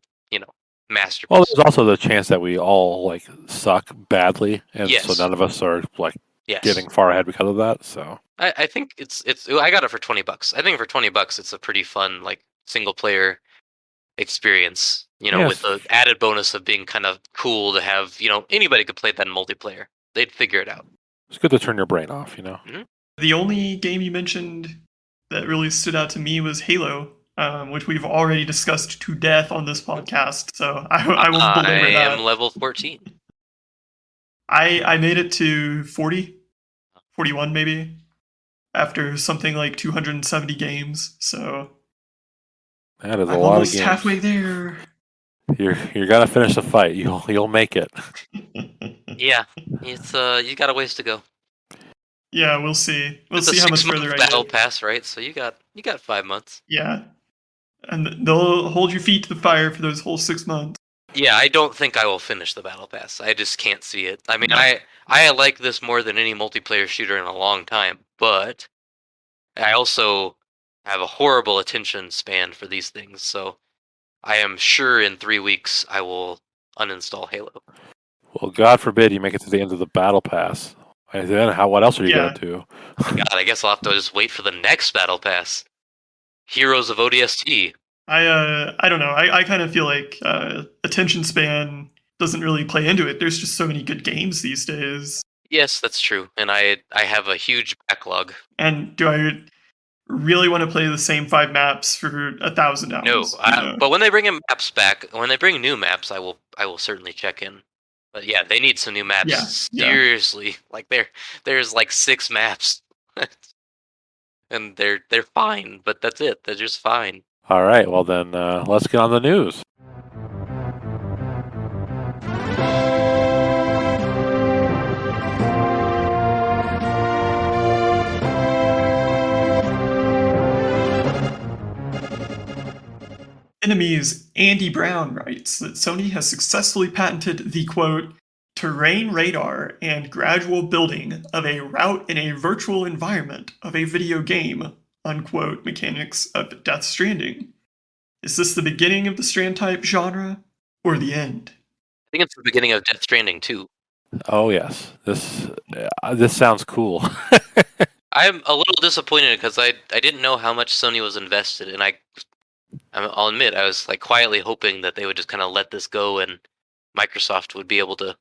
masterpiece. Well, there's also the chance that we all like suck badly, and so Yes. none of us are like Yes. getting far ahead because of that. So I think it's I got it for $20. I think for $20 it's a pretty fun like single player experience. Yes. With the added bonus of being kind of cool to have. Anybody could play that in multiplayer. They'd figure it out. It's good to turn your brain off. The only game you mentioned that really stood out to me was Halo, which we've already discussed to death on this podcast. So I won't belabor that. I am level 14. I made it to 40, 41 maybe, after something like 270 games. So That is a I'm lot of almost games. halfway there. You're gonna finish the fight. You'll make it. Yeah, it's you got a ways to go. Yeah, we'll see. We'll It's see a how much 6-month further I battle get. pass, right? So you got 5 months. Yeah, and they'll hold your feet to the fire for those whole 6 months. Yeah, I don't think I will finish the battle pass. I just can't see it. I mean, No. I like this more than any multiplayer shooter in a long time, but I also have a horrible attention span for these things. So I am sure in 3 weeks I will uninstall Halo. Well, God forbid you make it to the end of the battle pass. And then what else are you Yeah. gonna do? God, I guess I'll have to just wait for the next battle pass. Heroes of ODST. I don't know. I kind of feel like attention span doesn't really play into it. There's just so many good games these days. Yes, that's true, and I have a huge backlog. And do I really want to play the same 5 maps for 1,000 hours? No, but when they bring maps back, when they bring new maps, I will certainly check in. But yeah, they need some new maps. Yeah. Seriously, like there's like 6 maps, and they're fine, but that's it. They're just fine. All right. Well then, let's get on the news. Enemies Andy Brown writes that Sony has successfully patented the quote terrain radar and gradual building of a route in a virtual environment of a video game unquote mechanics of Death Stranding. Is this the beginning of the Strand type genre or the end? I think it's the beginning of Death Stranding too. Oh yes, this sounds cool. I'm a little disappointed because I didn't know how much Sony was invested, and I'll admit I was like quietly hoping that they would just kind of let this go and Microsoft would be able to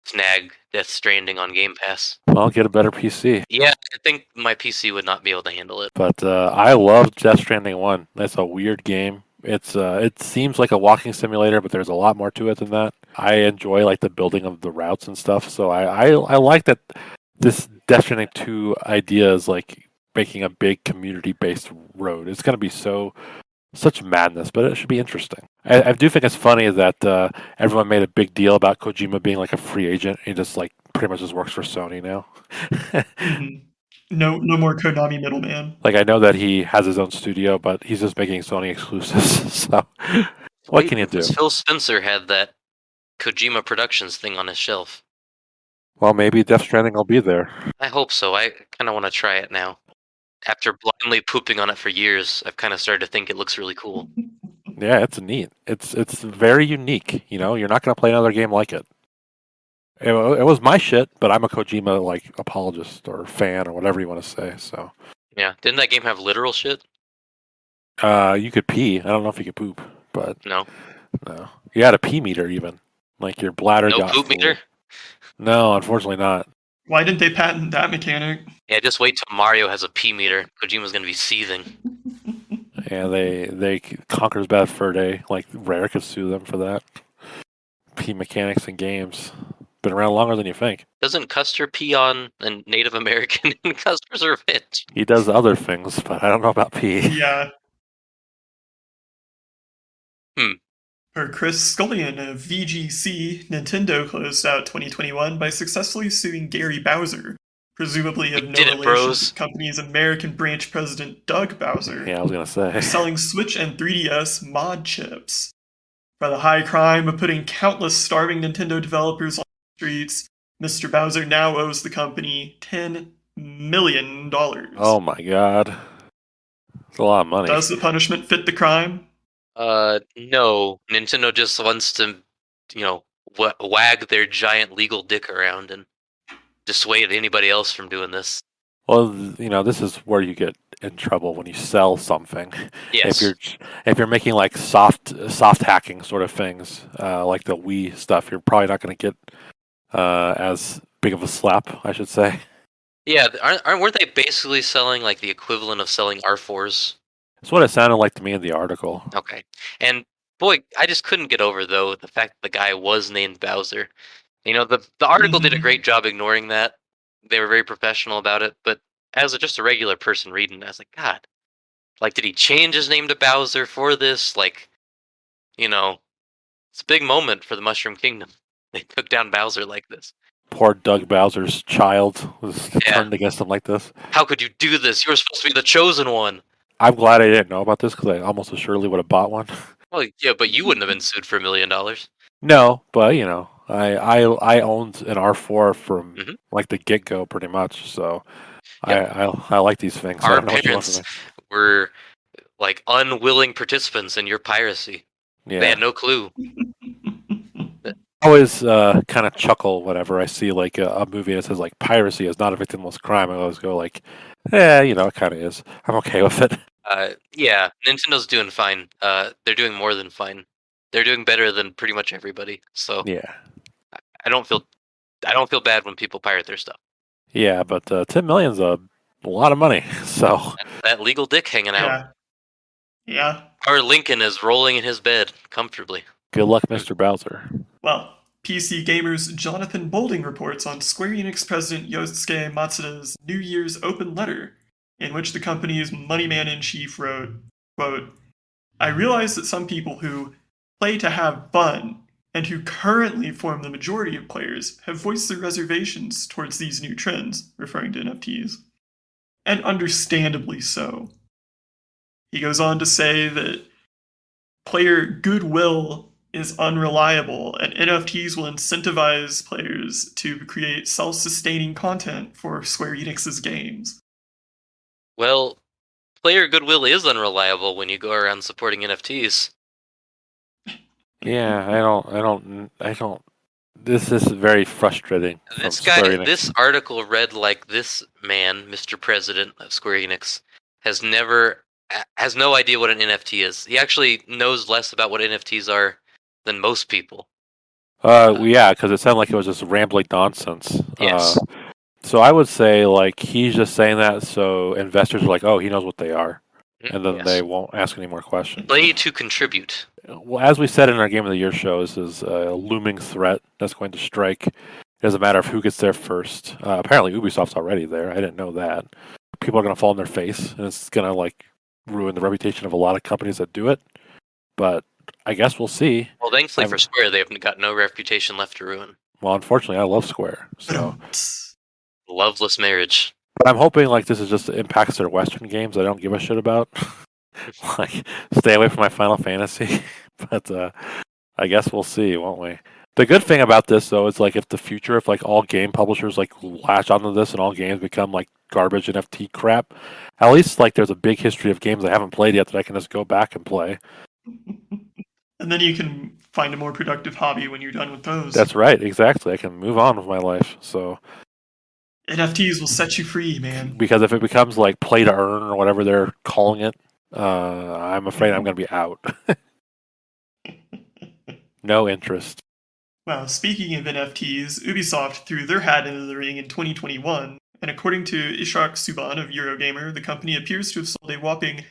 snag Death Stranding on Game Pass. Well, get a better PC. Yeah, I think my PC would not be able to handle it. But I love Death Stranding 1. That's a weird game. It seems like a walking simulator, but there's a lot more to it than that. I enjoy like the building of the routes and stuff. So I like that this Death Stranding 2 idea is like making a big community-based road. It's going to be such madness, but it should be interesting. I do think it's funny that everyone made a big deal about Kojima being like a free agent. He just like pretty much just works for Sony now. Mm-hmm. No more Konami middleman. Like, I know that he has his own studio, but he's just making Sony exclusives. So, what can you do? Because Phil Spencer had that Kojima Productions thing on his shelf. Well, maybe Death Stranding will be there. I hope so. I kind of want to try it now. After blindly pooping on it for years, I've kind of started to think it looks really cool. Yeah, it's neat. It's very unique. You know, you're not going to play another game like it. It was my shit, but I'm a Kojima like apologist or fan or whatever you want to say. So, Yeah, didn't that game have literal shit? you could pee. I don't know if you could poop, but No. no, you had a pee meter even. Like your bladder No got poop full. meter? No, unfortunately not. Why didn't they patent that mechanic? Yeah, just wait till Mario has a pee meter. Kojima's gonna be seething. Yeah, they Conker's Bad Fur Day. Like Rare could sue them for that. Pee mechanics in games been around longer than you think. Doesn't Custer pee on a Native American in Custer's Revenge? He does other things, but I don't know about pee. Yeah. Hmm. For Chris Scullion of VGC, Nintendo closed out 2021 by successfully suing Gary Bowser, presumably of We no did it, relation bros. to the company's American branch president Doug Bowser, Yeah, I was gonna for say. selling Switch and 3DS mod chips. For the high crime of putting countless starving Nintendo developers on the streets, Mr. Bowser now owes the company $10 million. Oh my god, it's a lot of money. Does the punishment fit the crime? No. Nintendo just wants to, wag their giant legal dick around and dissuade anybody else from doing this. Well, this is where you get in trouble when you sell something. Yes. If you're making like soft hacking sort of things, like the Wii stuff, you're probably not going to get as big of a slap, I should say. Yeah, weren't they basically selling like the equivalent of selling R4s? That's what it sounded like to me in the article. Okay. And boy, I just couldn't get over though the fact that the guy was named Bowser. The article did a great job ignoring that. They were very professional about it, but as just a regular person reading it, I was like, God, like, did he change his name to Bowser for this? Like, it's a big moment for the Mushroom Kingdom. They took down Bowser like this. Poor Doug Bowser's child was turned against him like this. How could you do this? You were supposed to be the chosen one. I'm glad I didn't know about this because I almost assuredly would have bought one. Well, yeah, but you wouldn't have been sued for $1 million. No, but I owned an R4 from Mhm. like the get go pretty much. So Yep. I like these things. I Our don't know what you want from parents were like unwilling participants in your piracy. me. They Yeah. had no clue. I always kind of chuckle whenever I see like a movie that says like piracy is not a victimless crime. I always go like, it kind of is. I'm okay with it. Yeah, Nintendo's doing fine. They're doing more than fine. They're doing better than pretty much everybody. So Yeah. I don't feel bad when people pirate their stuff. Yeah, but 10 million's a lot of money. So That legal dick hanging out. Yeah. Yeah. Our Lincoln is rolling in his bed comfortably. good luck, Mr. Bowser. Well, PC Gamer's Jonathan Bolding reports on Square Enix president Yosuke Matsuda's New Year's open letter, in which the company's money man-in-chief wrote, quote, I realize that some people who play to have fun and who currently form the majority of players have voiced their reservations towards these new trends, referring to NFTs. And understandably so. He goes on to say that player goodwill is unreliable, and NFTs will incentivize players to create self-sustaining content for Square Enix's games. Well, player goodwill is unreliable when you go around supporting NFTs. Yeah, I don't. This is very frustrating. This article read like this man, Mr. President of Square Enix, has no idea what an NFT is. He actually knows less about what NFTs are than most people. Yeah, because it sounded like it was just rambling nonsense. Yes. So I would say like he's just saying that so investors are like, oh, he knows what they are, and then they won't ask any more questions. Play to contribute. Well, as we said in our Game of the Year show, this is a looming threat that's going to strike. It doesn't matter of who gets there first. Apparently, Ubisoft's already there. I didn't know that. People are going to fall on their face, and it's going to like ruin the reputation of a lot of companies that do it. But I guess we'll see. Well, thankfully for Square, they haven't got no reputation left to ruin. Well, unfortunately, I love Square, so Loveless marriage. But I'm hoping like this is just impacts their Western games I don't give a shit about. Like, stay away from my Final Fantasy. But I guess we'll see, won't we? The good thing about this, though, is like if like all game publishers like latch onto this and all games become like garbage NFT crap, at least like there's a big history of games I haven't played yet that I can just go back and play. And then you can find a more productive hobby when you're done with those. That's right, exactly. I can move on with my life. So NFTs will set you free, man. because if it becomes like play to earn or whatever they're calling it, I'm afraid I'm going to be out. No interest. Well, speaking of NFTs, Ubisoft threw their hat into the ring in 2021, and according to Ishak Suban of Eurogamer, the company appears to have sold a whopping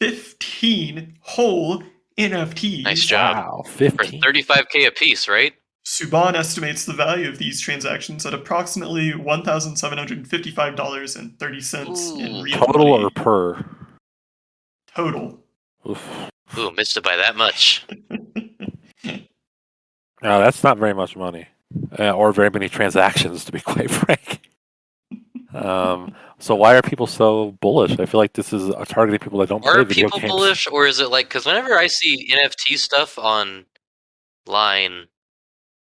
15 whole NFTs. Nice job. Wow, For 15. $35K a piece, right? Suban estimates the value of these transactions at approximately $1,755.30 in real Total money. or per? Total. Oof. Ooh, missed it by that much. That's not very much money, or very many transactions, to be quite frank. So why are people so bullish? I feel like this is targeting people that don't play Are video people games. bullish, or is it like, because whenever I see NFT stuff online,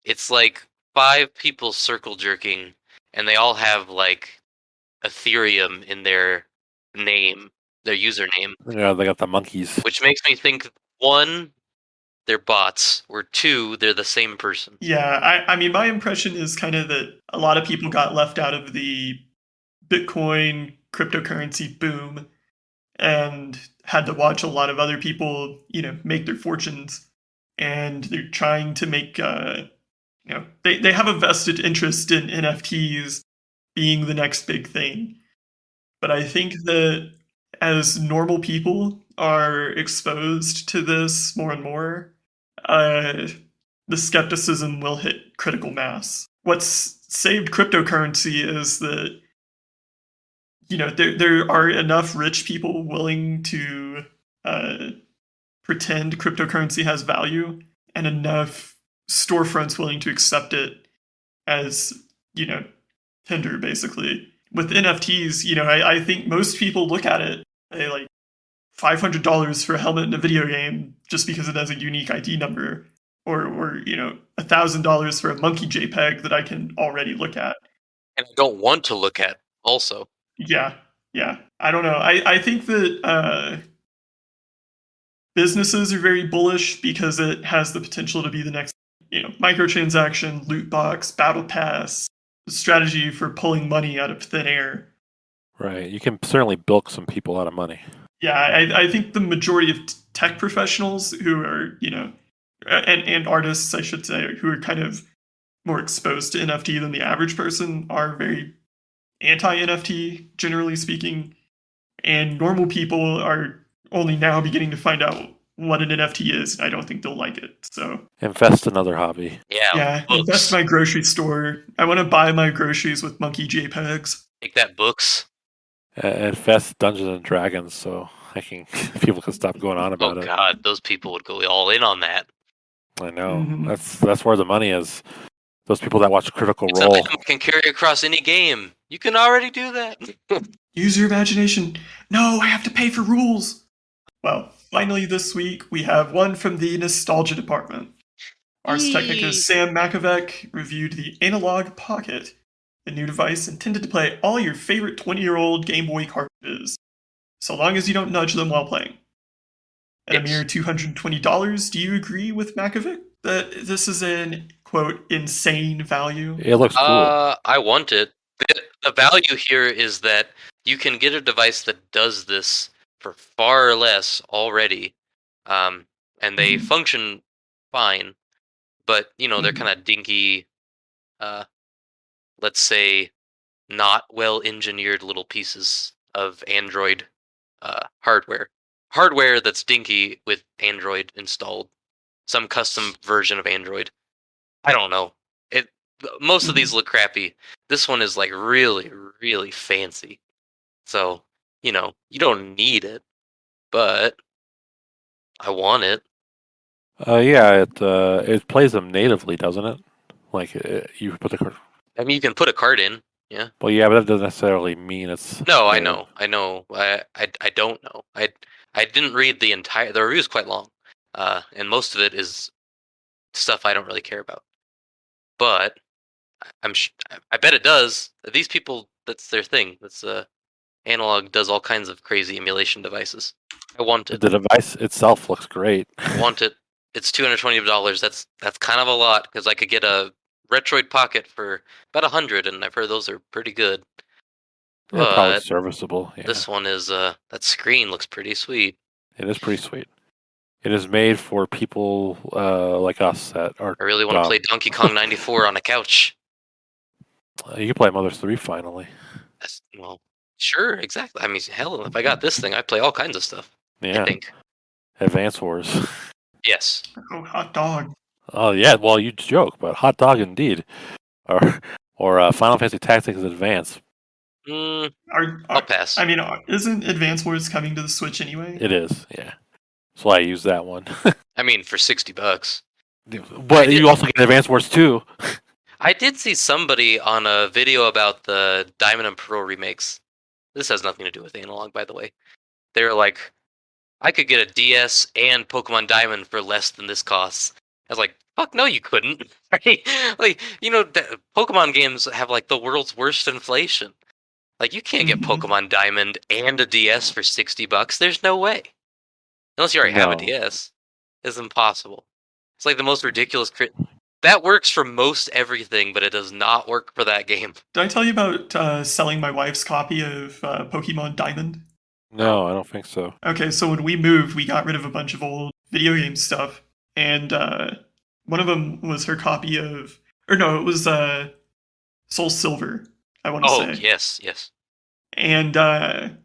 it's like 5 people circle jerking, and they all have like Ethereum in their name, their username, Yeah, they got the monkeys. which makes me think, 1, they're bots, or 2, they're the same person. Yeah, I mean, my impression is kind of that a lot of people got left out of the Bitcoin cryptocurrency boom and had to watch a lot of other people, make their fortunes. And they're trying to make, they have a vested interest in NFTs being the next big thing. But I think that as normal people are exposed to this more and more, the skepticism will hit critical mass. What's saved cryptocurrency is that there are enough rich people willing to pretend cryptocurrency has value, and enough storefronts willing to accept it as tender, basically. With NFTs, I think most people look at it, they like $500 for a helmet in a video game just because it has a unique ID number, or $1,000 for a monkey JPEG that I can already look at. And I don't want to look at, also. Yeah. I don't know. I think that businesses are very bullish because it has the potential to be the next, microtransaction, loot box, battle pass, strategy for pulling money out of thin air. Right. You can certainly bilk some people out of money. Yeah, I think the majority of tech professionals who are, and artists, I should say, who are kind of more exposed to NFT than the average person are very anti-NFT, generally speaking. And normal people are only now beginning to find out what an NFT is, and I don't think they'll like it. So Invest another hobby. Yeah, invest my grocery store. I want to buy my groceries with monkey JPEGs. Take that, books. Invest Dungeons and Dragons, so people can stop going on about it. Oh god, those people would go all in on that. I know. Mhm. That's where the money is. Those people that watch Critical It's Role. an item I can carry across any game. You can already do that. Use your imagination. No, I have to pay for rules. Well, finally this week we have one from the nostalgia department. Ars Technica Sam Makovec reviewed the Analog Pocket, a new device intended to play all your favorite 20-year-old Game Boy cartridges, so long as you don't nudge them while playing. At a mere $220, do you agree with Makovic that this is an, quote, insane value? It looks cool. I want it. The value here is that you can get a device that does this for far less already, and they function fine, but they're kind of dinky, let's say, not well engineered little pieces of Android hardware that's dinky with Android installed, some custom version of Android. I don't know. Most of these look crappy. This one is like really, really fancy. So, you don't need it, but I want it. Yeah, it plays them natively, doesn't it? Like you put the card. I mean, you can put a card in. Yeah. Well, yeah, but that doesn't necessarily mean it's. No, I good. know. I don't know. I didn't read the entire. The review is quite long, and most of it is stuff I don't really care about. But I bet it does. These people, that's their thing. That's Analog does all kinds of crazy emulation devices. I want it. The device itself looks great. I want it. It's $220. That's kind of a lot because I could get a Retroid Pocket for about $100, and I've heard those are pretty good. Yeah, probably But serviceable. Yeah, this one is that screen looks pretty sweet. it is pretty sweet. It is made for people like us that are. I really want to play Donkey Kong 94 on a couch. You can play Mother's 3 finally. Well, sure, exactly. I mean, hell, if I got this thing, I'd play all kinds of stuff. Yeah. I think. Advance Wars. Yes. Oh, hot dog. Oh yeah, well you joke, but hot dog indeed. Or Final Fantasy Tactics Advance. I'll pass. I mean, isn't Advance Wars coming to the Switch anyway? It is, yeah. That's why I use that one. I mean, for $60. But you also get Advance Wars 2. I did see somebody on a video about the Diamond and Pearl remakes. This has nothing to do with Analog, by the way. They were like, I could get a DS and Pokemon Diamond for less than this costs. I was like, fuck no, you couldn't. Right? Like, Pokemon games have like the world's worst inflation. Like, you can't get Pokemon Diamond and a DS for $60. There's no way. Unless you already have a DS. It's impossible. It's like the most ridiculous that works for most everything, but it does not work for that game. Did I tell you about selling my wife's copy of Pokemon Diamond? No, I don't think so. Okay, so when we moved, we got rid of a bunch of old video game stuff, and one of them was her copy of, or no, it was Soul Silver, I want to say. Oh, yes. And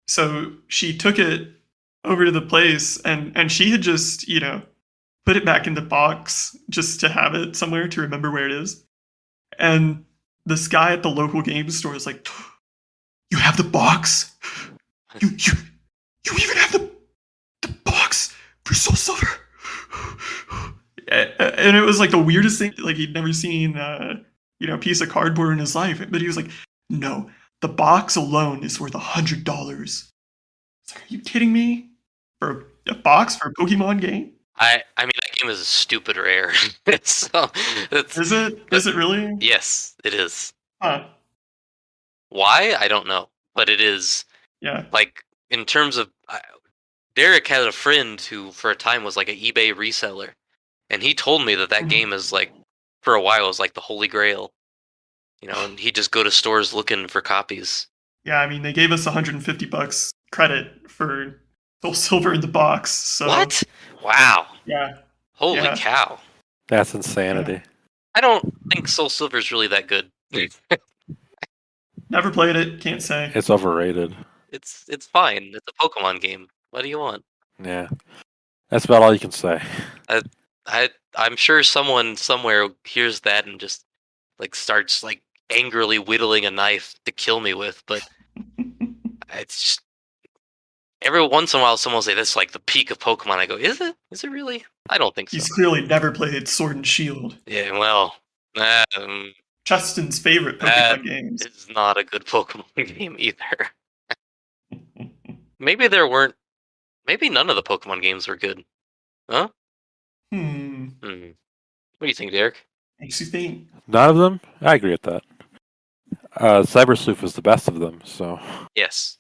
so she took it over to the place, and she had just, put it back in the box just to have it somewhere to remember where it is. And this guy at the local game store is like, "You have the box? You even have the box for Soul Silver?" And it was like the weirdest thing. Like, he'd never seen a piece of cardboard in his life. But he was like, "No, the box alone is worth $100." It's like, are you kidding me? For a box for a Pokemon game? I mean, that game is stupid rare. Is it really? Yes, it is. Huh. Why? I don't know. But it is. Yeah. Like, in terms of... Derek had a friend who, for a time, was like an eBay reseller. And he told me that game is like, for a while, was like the holy grail. And he'd just go to stores looking for copies. Yeah, I mean, they gave us $150 credit for Soul Silver in the box. So. What? Wow. Yeah. Holy cow. That's insanity. Yeah. I don't think Soul Silver is really that good. Never played it, can't say. It's overrated. It's fine. It's a Pokemon game. What do you want? Yeah. That's about all you can say. I'm sure someone somewhere hears that and just like starts like angrily whittling a knife to kill me with, but it's just every once in a while someone will say that's like the peak of Pokemon. I go, is it? Is it really? I don't think so. He's clearly never played Sword and Shield. Yeah, well, Cheston's favorite Pokemon games. It's not a good Pokemon game either. Maybe none of the Pokemon games were good. Huh? What do you think, Derek? Makes you think. None of them? I agree with that. Cyber Sleuth was the best of them, so. Yes.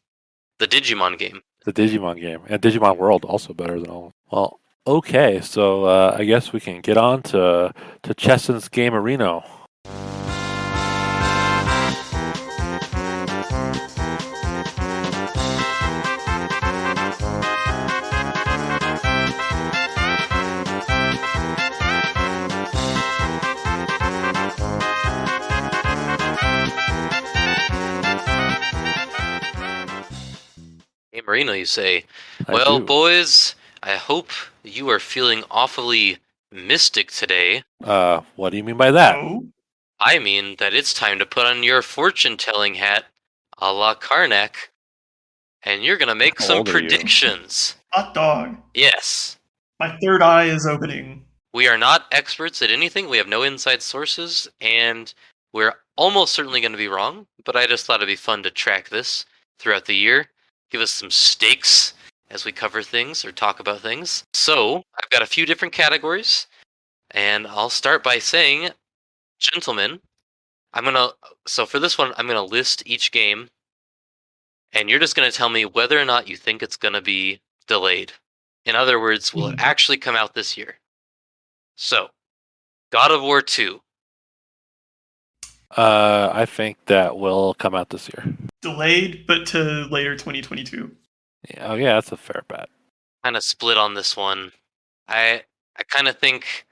The Digimon game. The Digimon game. And Digimon World, also better than all. Well, okay, so I guess we can get on to Cheston's Game Arena. Marino, you say. I do. Boys, I hope you are feeling awfully mystic today. What do you mean by that? Oh? I mean that it's time to put on your fortune-telling hat, a la Karnak, and you're gonna make some predictions. Hot dog. Yes. My third eye is opening. We are not experts at anything. We have no inside sources, and we're almost certainly going to be wrong, but I just thought it'd be fun to track this throughout the year. Give us some stakes as we cover things or talk about things. So I've got a few different categories, and I'll start by saying, gentlemen, so for this one, I'm gonna list each game, and you're just gonna tell me whether or not you think it's gonna be delayed. In other words, will it actually come out this year? So, God of War 2. I think that will come out this year. Delayed, but to later 2022. Oh yeah, that's a fair bet. Kind of split on this one. I kind of think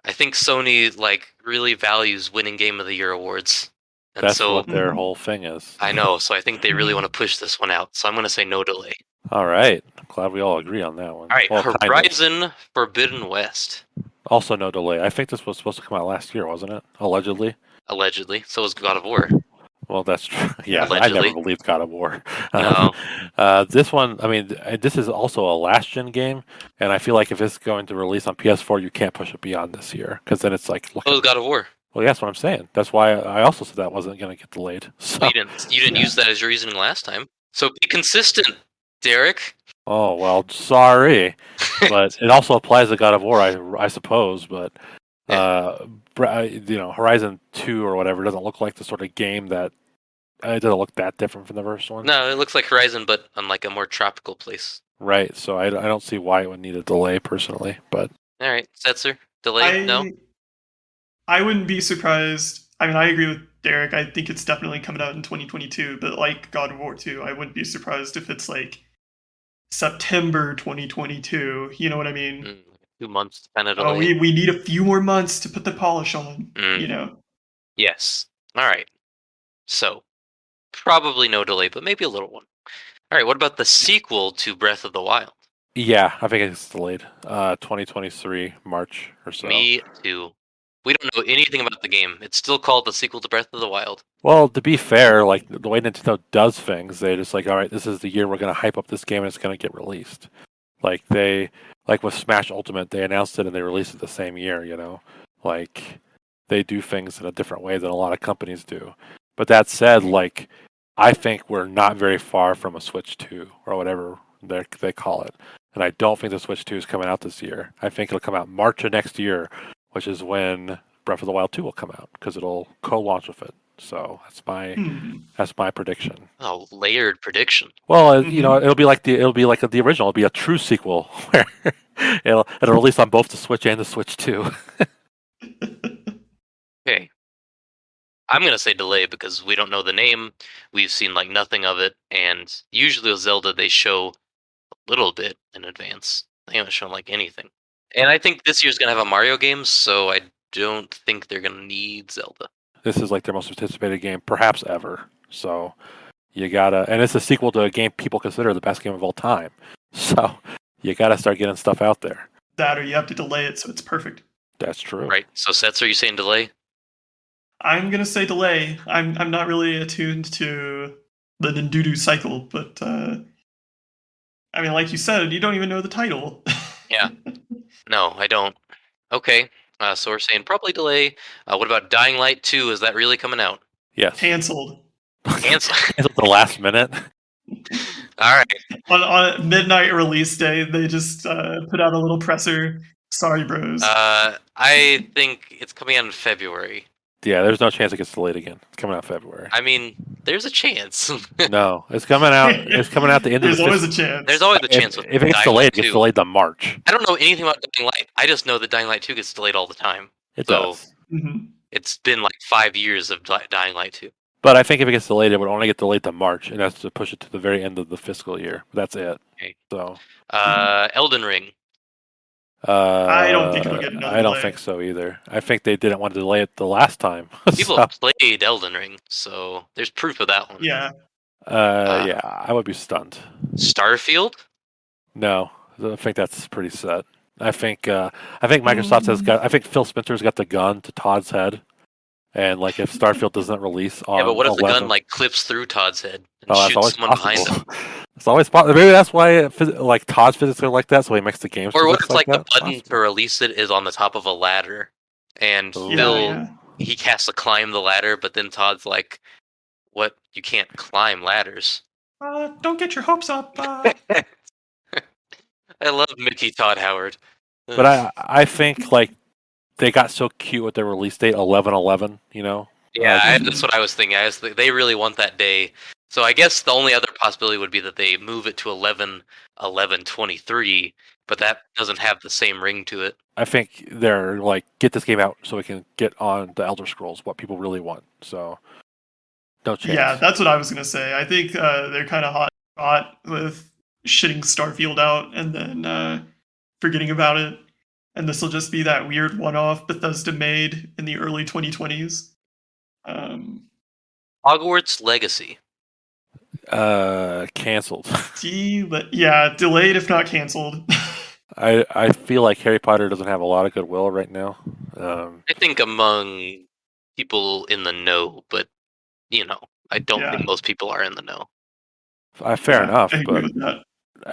Sony really values winning Game of the Year awards. And That's so what their whole thing is. I know, so I think they really want to push this one out. So I'm going to say no delay. All right. I'm glad we all agree on that one. All right, well, Horizon Forbidden West. Also no delay. I think this was supposed to come out last year, wasn't it? Allegedly. Allegedly. So was God of War. Well, that's true. Yeah, Allegedly. I never believed God of War. No. This one, I mean, this is also a last-gen game, and I feel like if it's going to release on PS4, you can't push it beyond this year, because then it's like... So was God of War. Well, yeah, that's what I'm saying. That's why I also said that wasn't going to get delayed. So, Well, you didn't use that as your reasoning last time. So be consistent, Derek. Oh, well, sorry. But it also applies to God of War, I suppose, but... Horizon 2 or whatever doesn't look like the sort of game that it doesn't look that different from the first one. No, it looks like Horizon, but on like a more tropical place. Right, so I don't see why it would need a delay personally, but... All right, Setzer, delay? No? I wouldn't be surprised. I mean, I agree with Derek. I think it's definitely coming out in 2022, but like God of War 2, I wouldn't be surprised if it's like September 2022. You know what I mean? 2 months kind of delay. Oh, we need a few more months to put the polish on, you know? Yes. All right. So, probably no delay, but maybe a little one. All right, what about the sequel to Breath of the Wild? Yeah, I think it's delayed. 2023, March or so. Me too. We don't know anything about the game. It's still called the sequel to Breath of the Wild. Well, to be fair, like the way Nintendo does things, they just like, all right, this is the year we're going to hype up this game and it's going to get released. Like with Smash Ultimate, they announced it and they released it the same year, you know? Like, they do things in a different way than a lot of companies do. But that said, like, I think we're not very far from a Switch 2 or whatever they call it. And I don't think the Switch 2 is coming out this year. I think it'll come out March of next year, which is when Breath of the Wild 2 will come out, because it'll co-launch with it. So that's my prediction. Oh, layered prediction. Well, you know, it'll be like the original. It'll be a true sequel where it'll release on both the Switch and the Switch 2. Okay. I'm going to say delay because we don't know the name. We've seen like nothing of it. And usually with Zelda, they show a little bit in advance. They haven't shown like anything. And I think this year's going to have a Mario game, so I don't think they're going to need Zelda. This is like their most anticipated game, perhaps ever. So you gotta, and it's a sequel to a game people consider the best game of all time. So you gotta start getting stuff out there. That or you have to delay it so it's perfect. That's true. Right. So Setzer, are you saying delay? I'm gonna say delay. I'm not really attuned to the Nintendo cycle, but I mean, like you said, you don't even know the title. Yeah. No, I don't. Okay. So we're saying probably delay. What about Dying Light 2? Is that really coming out? Yes. Canceled. Cancel. Canceled the last minute. All right. On midnight release day, they just put out a little presser. Sorry, bros. I think it's coming out in February. Yeah, there's no chance it gets delayed again. It's coming out in February. I mean, there's a chance. No, it's coming out. It's coming out the end of the. There's always a chance. There's always a chance. If it gets delayed, it gets delayed to March. I don't know anything about Dying Light. I just know that Dying Light 2 gets delayed all the time. It does. It's been like 5 years of Dying Light 2. But I think if it gets delayed, it would only get delayed to March, and that's to push it to the very end of the fiscal year. That's it. Okay. So. Elden Ring. I don't think it'll get another I don't delay. think so either. I think they didn't want to delay it the last time. People have played Elden Ring, so there's proof of that one. Yeah. Yeah, I would be stunned. Starfield? No, I think that's pretty set. I think Microsoft has got. I think Phil Spencer's got the gun to Todd's head, and like if Starfield doesn't release on, yeah, but what if 11, the gun like clips through Todd's head and that's shoots always someone possible. behind him? It's always possible. Maybe that's why like Todd's physics are like that, so he makes the games. Or what if like that? the button to release it is on the top of a ladder, and Yeah, Phil yeah. he has to climb the ladder, but then Todd's like, "What? You can't climb ladders." Don't get your hopes up. I love Mickey Todd Howard. But I think like they got so cute with their release date 11/11. You know. Yeah, that's what I was thinking. They really want that day. So I guess the only other possibility would be that they move it to 11/11/23, but that doesn't have the same ring to it. I think they're like, get this game out so we can get on the Elder Scrolls, what people really want. So, no chance. Yeah, that's what I was gonna say. I think they're kind of hot with shitting Starfield out and then forgetting about it. And this will just be that weird one-off Bethesda made in the early 2020s. Hogwarts Legacy. Canceled. Delayed if not canceled. I feel like Harry Potter doesn't have a lot of goodwill right now. I think among people in the know, but I don't think most people are in the know. Fair enough, I agree but with that.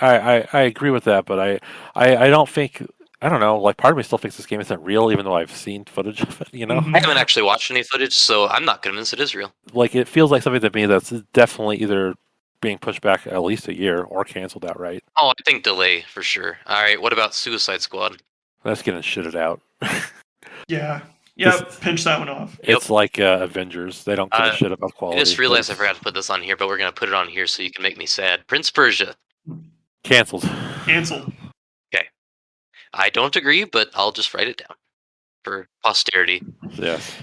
I agree with that, but I don't think, I don't know, like part of me still thinks this game isn't real, even though I've seen footage of it, you know? Mhm. I haven't actually watched any footage, so I'm not convinced it is real. Like, it feels like something to me that's definitely either being pushed back at least a year or canceled outright. Oh, I think delay for sure. All right, what about Suicide Squad? That's getting shitted out. Yeah. This- Pinch that one off. It's like Avengers. They don't give a shit about I quality. just realized I forgot to put this on here, but we're going to put it on here so you can make me sad. Prince Persia. Canceled. Canceled. I don't agree, but I'll just write it down for posterity. Yes.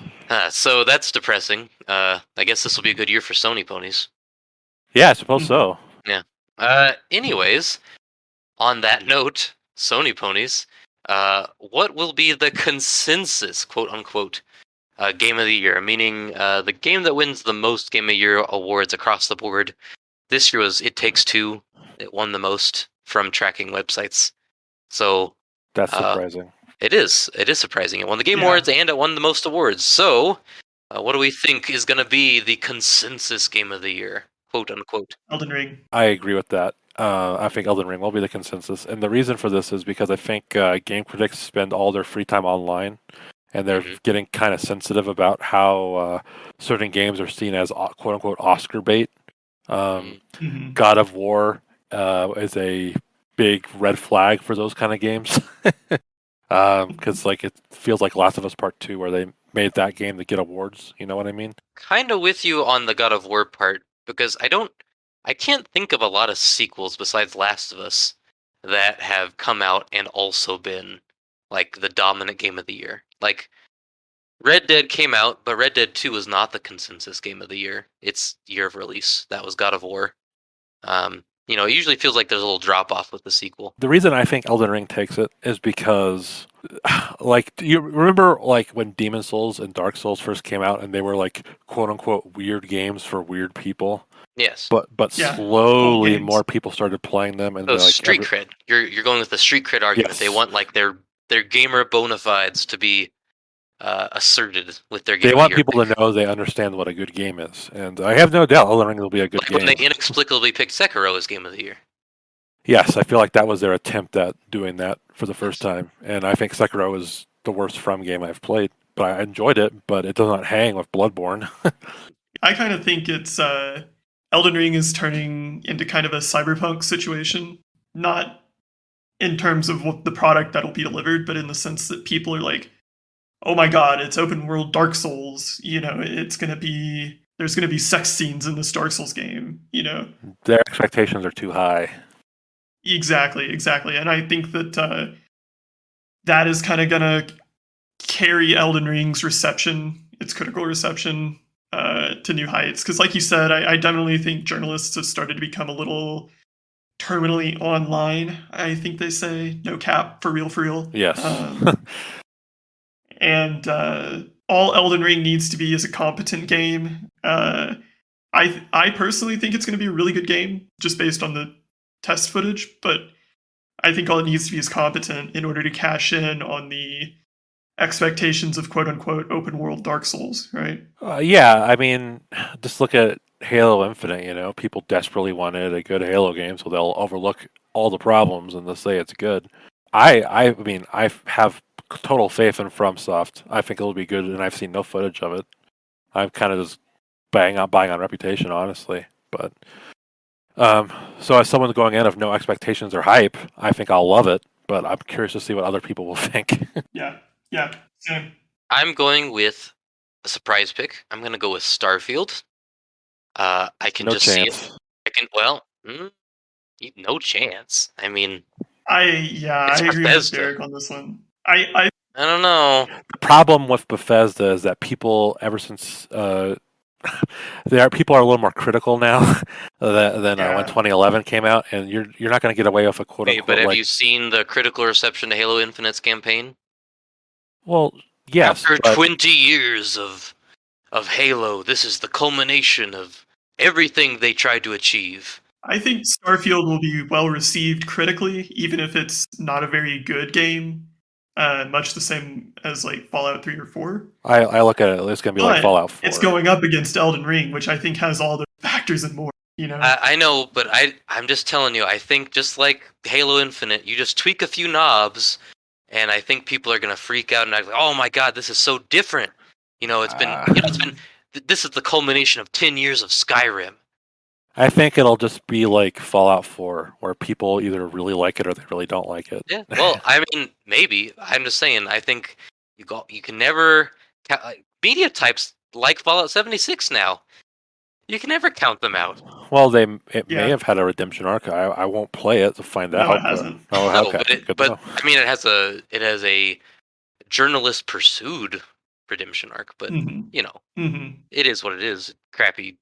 So that's depressing. I guess this will be a good year for Sony ponies. Yeah, I suppose so. Anyways, on that note, Sony ponies, what will be the consensus, quote unquote, game of the year? Meaning the game that wins the most Game of the Year awards across the board. This year was It Takes Two. It won the most from tracking websites. So That's surprising. It is surprising. It won the Game Awards and it won the most awards. So, what do we think is going to be the consensus game of the year, quote unquote? Elden Ring. I agree with that. I think Elden Ring will be the consensus, and the reason for this is because I think game critics spend all their free time online, and they're getting kind of sensitive about how certain games are seen as quote unquote Oscar bait. God of War is a big red flag for those kind of games. Because like it feels like Last of Us Part 2, where they made that game to get awards. You know what I mean? Kind of with you on the God of War part, because I can't think of a lot of sequels besides Last of Us that have come out and also been like the dominant game of the year. Like Red Dead came out, but Red Dead 2 was not the consensus game of the year. Its year of release. That was God of War. It usually feels like there's a little drop off with the sequel. The reason I think Elden Ring takes it is because, like, you remember like when Demon Souls and Dark Souls first came out, and they were like quote unquote weird games for weird people. Yes. But slowly more people started playing them, and like street cred. You're going with the street cred argument. Yes. They want like their gamer bona fides to be asserted with their game. They want people to know they understand what a good game is, and I have no doubt Elden Ring will be a good game. When they inexplicably picked Sekiro as game of the year. Yes, I feel like that was their attempt at doing that for the first time, and I think Sekiro is the worst From game I've played. But I enjoyed it, but it does not hang with Bloodborne. I kind of think it's Elden Ring is turning into kind of a cyberpunk situation, not in terms of what the product that'll be delivered, but in the sense that people are like, oh my god, it's open world Dark Souls. There's going to be sex scenes in this Dark Souls game. Their expectations are too high. Exactly. And I think that that is kind of going to carry Elden Ring's reception, its critical reception, to new heights. Because like you said, I definitely think journalists have started to become a little terminally online, I think they say. No cap, for real. Yes. And all Elden Ring needs to be is a competent game. I personally think it's going to be a really good game, just based on the test footage, but I think all it needs to be is competent in order to cash in on the expectations of quote-unquote open-world Dark Souls, right? Yeah, I mean, just look at Halo Infinite, people desperately wanted a good Halo game, so they'll overlook all the problems and they'll say it's good. I mean, I have total faith in FromSoft. I think it'll be good, and I've seen no footage of it. I'm kind of just buying on reputation, honestly. But so as someone going in of no expectations or hype, I think I'll love it. But I'm curious to see what other people will think. Yeah, same. I'm going with a surprise pick. I'm going to go with Starfield. I can No just see chance. it. No chance. I mean, I It's agree with Bethesda. Derek on this one. I I don't know. The problem with Bethesda is that people, ever since people are a little more critical now than when 2011 came out, and you're not going to get away with a quote Hey, unquote but have like. you seen the critical reception to Halo Infinite's campaign? Well, yes. After but 20 years of Halo, this is the culmination of everything they tried to achieve. I think Starfield will be well received critically, even if it's not a very good game. Much the same as like Fallout 3 or 4. I look at it, it's going to be like Fallout 4. It's going up against Elden Ring, which I think has all the factors and more. You know, I know, but I'm just telling you. I think just like Halo Infinite, you just tweak a few knobs, and I think people are gonna freak out and act like, "Oh my god, this is so different." This is the culmination of 10 years of Skyrim. I think it'll just be like Fallout 4, where people either really like it or they really don't like it. Yeah, well, I mean, maybe. I'm just saying. I think you can never media types like Fallout 76 now. You can never count them out. Well, it may have had a redemption arc. I won't play it to find out. No, it hasn't. Oh, okay. But I mean, it has a journalist pursued redemption arc. But it is what it is. Crappy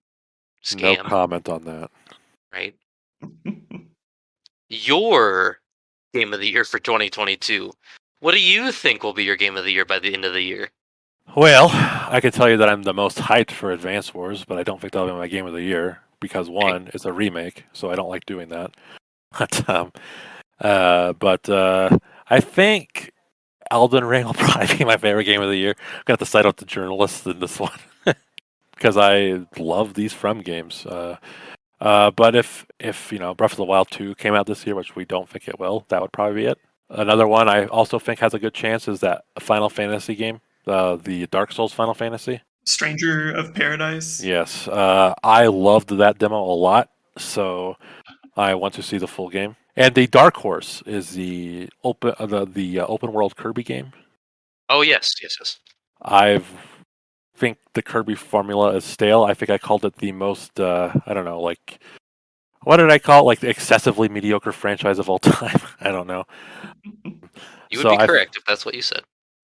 scam. No comment on that. Right. Your game of the year for 2022. What do you think will be your game of the year by the end of the year? Well, I can tell you that I'm the most hyped for Advance Wars, but I don't think that'll be my game of the year because one, it's a remake, so I don't like doing that. But I think Elden Ring will probably be my favorite game of the year. I'm gonna have to side out the journalists in this one because I love these From games. But if Breath of the Wild 2 came out this year, which we don't think it will, that would probably be it. Another one I also think has a good chance is that Final Fantasy game. The Dark Souls Final Fantasy. Stranger of Paradise. Yes, I loved that demo a lot, so I want to see the full game. And the Dark Horse is the open world Kirby game. Oh yes. I think the Kirby formula is stale. I think I called it the most I don't know, like what did I call it? Like the excessively mediocre franchise of all time. I don't know. You would be correct if that's what you said.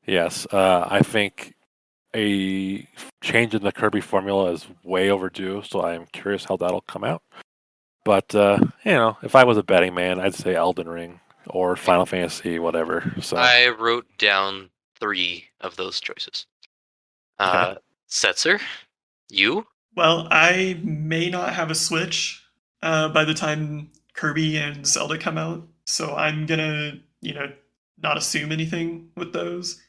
Yes, I think a change in the Kirby formula is way overdue, so I'm curious how that'll come out. But, if I was a betting man, I'd say Elden Ring or Final Fantasy, whatever. So I wrote down 3 of those choices. Setzer, you? Well, I may not have a Switch by the time Kirby and Zelda come out, so I'm gonna, not assume anything with those.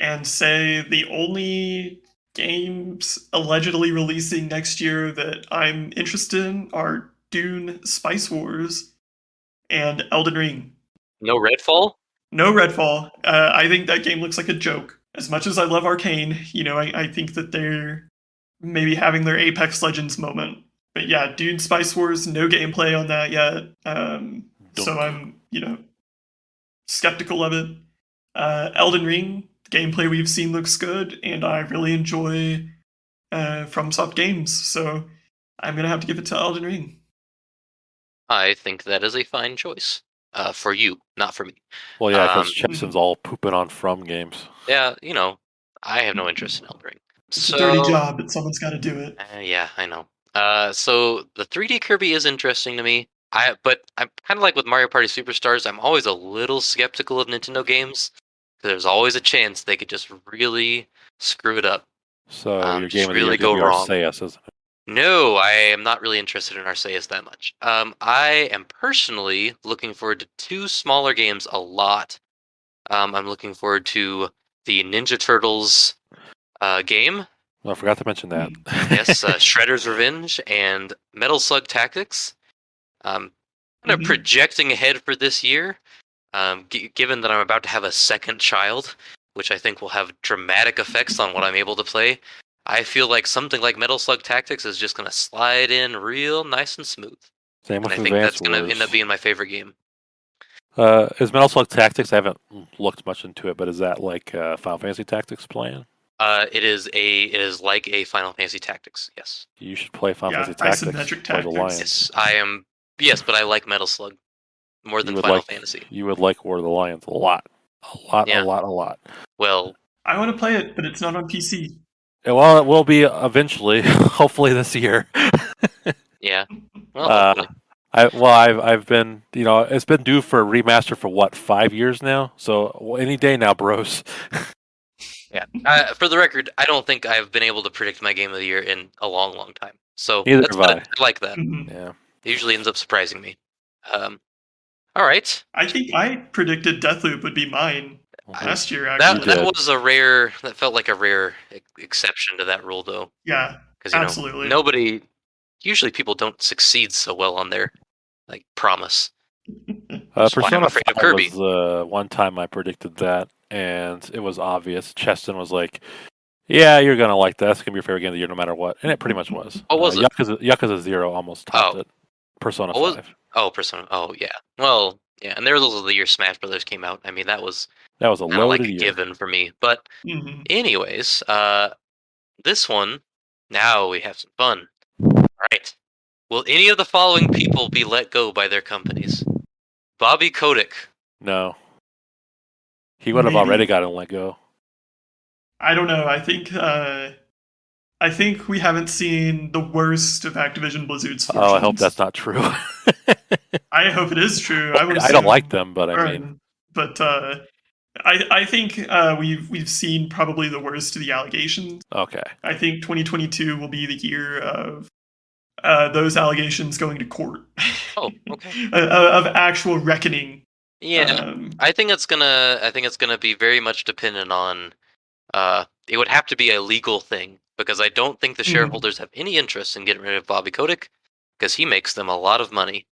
And say the only games allegedly releasing next year that I'm interested in are Dune, Spice Wars, and Elden Ring. No Redfall? No Redfall. I think that game looks like a joke. As much as I love Arcane, I think that they're maybe having their Apex Legends moment. But yeah, Dune, Spice Wars, no gameplay on that yet. So I'm, skeptical of it. Elden Ring, gameplay we've seen looks good, and I really enjoy FromSoft games, so I'm gonna have to give it to Elden Ring. I think that is a fine choice for you, not for me. Well, yeah, because Cheston's all pooping on From games. Yeah, I have no interest in Elden Ring. It's a dirty job, but someone's got to do it. Yeah, I know. So the 3D Kirby is interesting to me. But I'm kind of like with Mario Party Superstars. I'm always a little skeptical of Nintendo games. There's always a chance they could just really screw it up. So your game of the really year go wrong. Arceus, isn't it? No, I am not really interested in Arceus that much. I am personally looking forward to 2 smaller games a lot. I'm looking forward to the Ninja Turtles game. Well, I forgot to mention that. Yes, Shredder's Revenge and Metal Slug Tactics. Kind of projecting ahead for this year. Given that I'm about to have a second child, which I think will have dramatic effects on what I'm able to play, I feel like something like Metal Slug Tactics is just going to slide in real nice and smooth. Same with And I think Advance that's going to Wars. end up being my favorite game. Is Metal Slug Tactics? I haven't looked much into it, but is that like Final Fantasy Tactics plan? It is like a Final Fantasy Tactics. Yes. You should play Final Yeah, Fantasy Tactics isometric for the tactics. Lions. Yes, I am. Yes, but I like Metal Slug more than Final Fantasy. You would like War of the Lions a lot. Yeah. A lot. Well, I want to play it, but it's not on PC. Well, it will be eventually, hopefully this year. yeah. Well, hopefully. I've been, it's been due for a remaster for what, 5 years now? So any day now, bros. Yeah. For the record, I don't think I've been able to predict my game of the year in a long, long time. So Neither that's have good. I. I like that. Mhm. Yeah. It usually ends up surprising me. All right. I think I predicted Deathloop would be mine last year, actually. That was a rare. That felt like a rare exception to that rule, though. Yeah, Because absolutely. nobody. Usually, people don't succeed so well on their promise. Persona afraid 5 of Kirby. was the one time I predicted that, and it was obvious. Cheston was like, "Yeah, you're gonna like that. That's gonna be your favorite game of the year, no matter what," and it pretty much was. What was it? Yakuza 0 almost topped it. Persona 5. Persona. Oh yeah. Well, yeah, and there was the year Smash Brothers came out. I mean, that was a loaded a year. given for me. But Mhm. anyways, this one. Now we have some fun. All right. Will any of the following people be let go by their companies? Bobby Kotick. No. He would have already gotten let go. I don't know. I think we haven't seen the worst of Activision Blizzard's fortunes. Oh, I hope that's not true. I hope it is true. I don't like them, but I mean, but I think we've seen probably the worst of the allegations. Okay. I think 2022 will be the year of those allegations going to court. Oh, okay. Of actual reckoning. Yeah, I think it's gonna be very much dependent on. It would have to be a legal thing because I don't think the shareholders have any interest in getting rid of Bobby Kotick because he makes them a lot of money.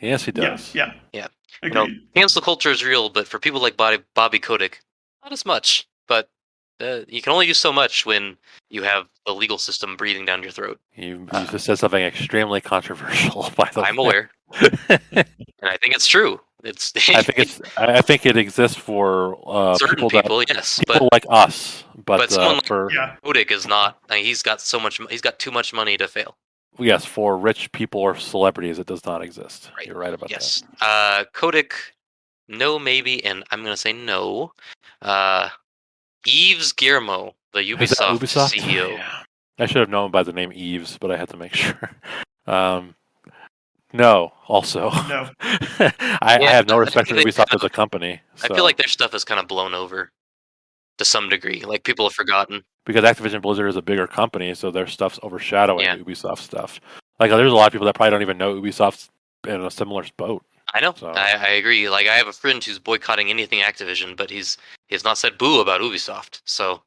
Yes, he does. Yeah. Agreed. Cancel culture is real, but for people like Bobby Kotick, not as much. But you can only do so much when you have the legal system breathing down your throat. You just said something extremely controversial. By the way, I'm aware, and I think it's true. I think it exists for certain people, yes, people like us. But someone like for Kotick is not. He's got too much money to fail. Yes, for rich people or celebrities, it does not exist. Right. You're right about that. Yes. Kotick, no, maybe, and I'm gonna say no. Yves Guillemot, the Ubisoft CEO. Yeah. I should have known by the name Yves, but I had to make sure. No, also. No. I have no respect for Ubisoft as a company. So. I feel like their stuff is kind of blown over to some degree. Like, people have forgotten. Because Activision Blizzard is a bigger company, so their stuff's overshadowing Ubisoft stuff. Like, there's a lot of people that probably don't even know Ubisoft's in a similar boat. I know. So. I agree. Like, I have a friend who's boycotting anything Activision, but he has not said boo about Ubisoft. So,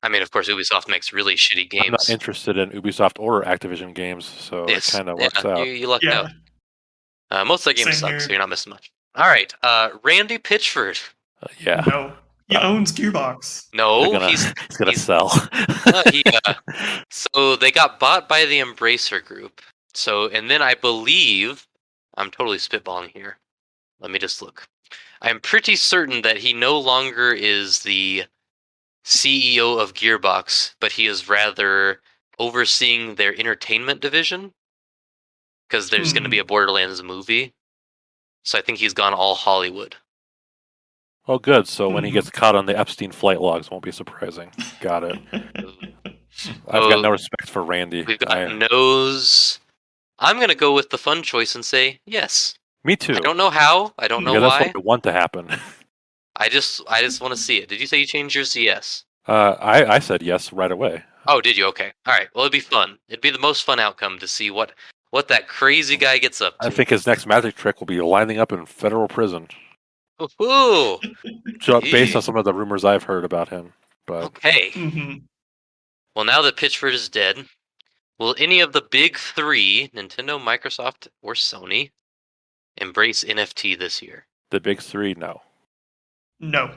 I mean, of course, Ubisoft makes really shitty games. I'm not interested in Ubisoft or Activision games, so it kind of works out. You lucked out. Most of the games suck, so you're not missing much. All right, Randy Pitchford. Yeah. No. He owns Gearbox. No, he's gonna sell. So they got bought by the Embracer Group. So, and then I believe, I'm totally spitballing here. Let me just look. I'm pretty certain that he no longer is the CEO of Gearbox, but he is rather overseeing their entertainment division. Because there's going to be a Borderlands movie. So I think he's gone all Hollywood. Oh, good. So when he gets caught on the Epstein flight logs, won't be surprising. Got it. I've got no respect for Randy. We've got nose. I'm going to go with the fun choice and say yes. Me too. I don't know how. I don't know why. That's what I want to happen. I just want to see it. Did you say you changed yours to yes? I said yes right away. Oh, did you? Okay. All right. Well, it'd be fun. It'd be the most fun outcome to see what that crazy guy gets up to. I think his next magic trick will be lining up in federal prison. Ooh. Based on some of the rumors I've heard about him. But okay. Well, now that Pitchford is dead, will any of the big three, Nintendo, Microsoft, or Sony, embrace NFT this year? The big three, no. No.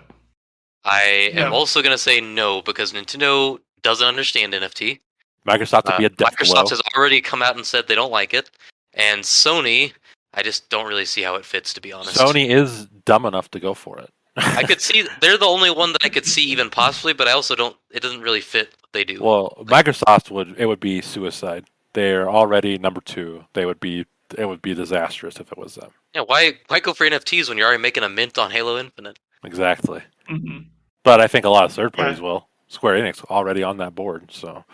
I am No. also going to say no, because Nintendo doesn't understand NFT. Microsoft would be a death Microsoft blow. has already come out and said they don't like it. And Sony, I just don't really see how it fits, to be honest. Sony is dumb enough to go for it. I could see they're the only one that I could see even possibly, but I also don't. It doesn't really fit what they do. Well, Microsoft would be suicide. They're already number 2. It would be disastrous if it was them. Yeah, why go for NFTs when you're already making a mint on Halo Infinite? Exactly. Mm-hmm. But I think a lot of third parties will. Square Enix already on that board, so.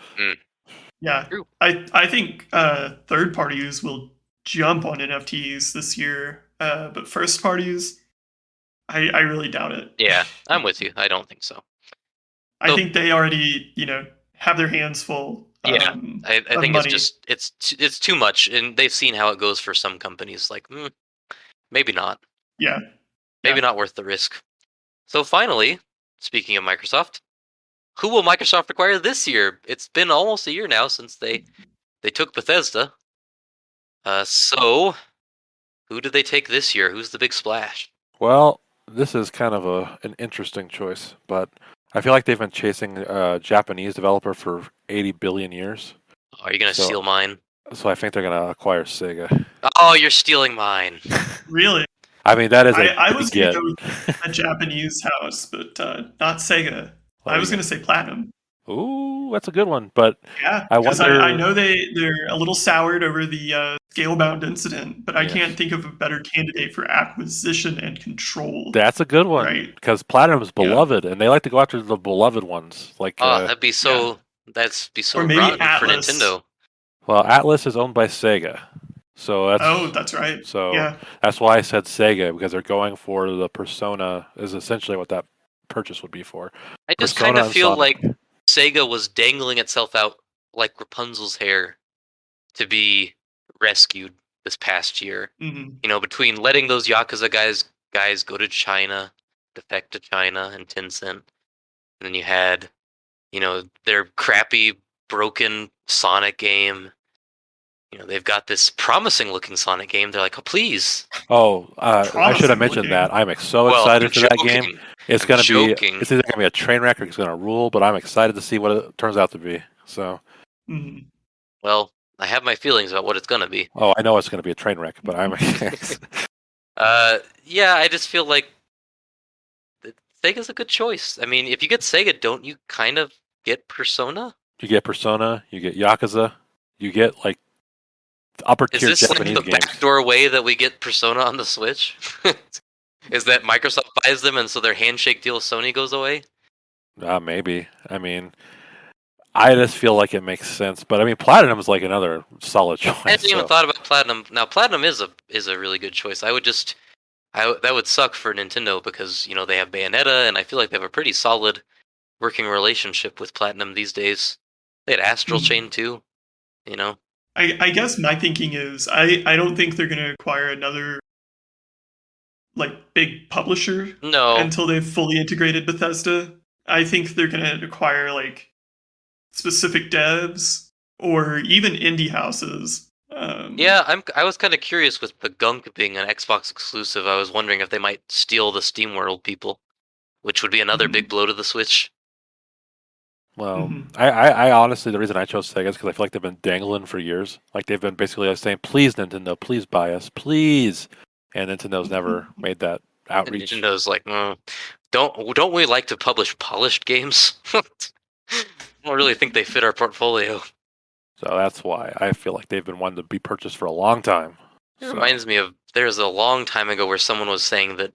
Yeah, True. I think third parties will jump on NFTs this year, but first parties, I really doubt it. Yeah, I'm with you. I don't think so. I think they already, have their hands full. Yeah, I think money. it's too much, and they've seen how it goes for some companies. Like, maybe not. Yeah. Maybe not worth the risk. So finally, speaking of Microsoft, who will Microsoft acquire this year? It's been almost a year now since they took Bethesda. So who did they take this year? Who's the big splash? Well, this is kind of an interesting choice, but I feel like they've been chasing a Japanese developer for 80 billion years. Are you gonna steal mine? So I think they're going to acquire Sega. Oh, you're stealing mine. Really? I mean, that is I was going get. to go with a Japanese house, but not Sega. I was going to say Platinum. Ooh, that's a good one. But yeah, I because wonder. I know they're a little soured over the Scalebound incident, but I can't think of a better candidate for acquisition and control. That's a good one, right? Because Platinum's beloved, and they like to go after the beloved ones. Like, that'd be so. That'd be so or maybe rotten Atlas. for Nintendo. Well, Atlas is owned by Sega, so that's right. So that's why I said Sega, because they're going for the Persona. Is essentially what that purchase would be for. I just kind of feel like Sega was dangling itself out like Rapunzel's hair to be rescued this past year. Mm-hmm. Between letting those Yakuza guys go to China, defect to China and Tencent, and then you had, their crappy, broken Sonic game. They've got this promising looking Sonic game. They're like, oh, please. Oh, I should have mentioned that. I'm so excited for that game. It's going to be. It's either going to be a train wreck or it's going to rule. But I'm excited to see what it turns out to be. So. Mm-hmm. Well, I have my feelings about what it's going to be. Oh, I know it's going to be a train wreck, but I'm. Yeah, I just feel like Sega's a good choice. I mean, if you get Sega, don't you kind of get Persona? You get Persona. You get Yakuza. You get like upper tier Japanese games. Is this like the backdoor way that we get Persona on the Switch? Is that Microsoft buys them and so their handshake deal with Sony goes away? Maybe. I mean, I just feel like it makes sense. But I mean, Platinum is like another solid choice. I hadn't even thought about Platinum. Now, Platinum is a really good choice. That would suck for Nintendo because they have Bayonetta, and I feel like they have a pretty solid working relationship with Platinum these days. They had Astral Chain too. I guess my thinking is I don't think they're going to acquire another like big publisher until they've fully integrated Bethesda. I think they're going to acquire like specific devs or even indie houses. I was kind of curious with the Gunk being an Xbox exclusive. I was wondering if they might steal the SteamWorld people, which would be another big blow to the Switch. Well, I honestly, the reason I chose Sega is because I feel like they've been dangling for years. Like they've been basically saying, "Please, Nintendo, please buy us, please," and Nintendo's never made that outreach. And Nintendo's like, don't we like to publish polished games? I don't really think they fit our portfolio. So that's why I feel like they've been wanting to be purchased for a long time. It reminds me of there's a long time ago where someone was saying that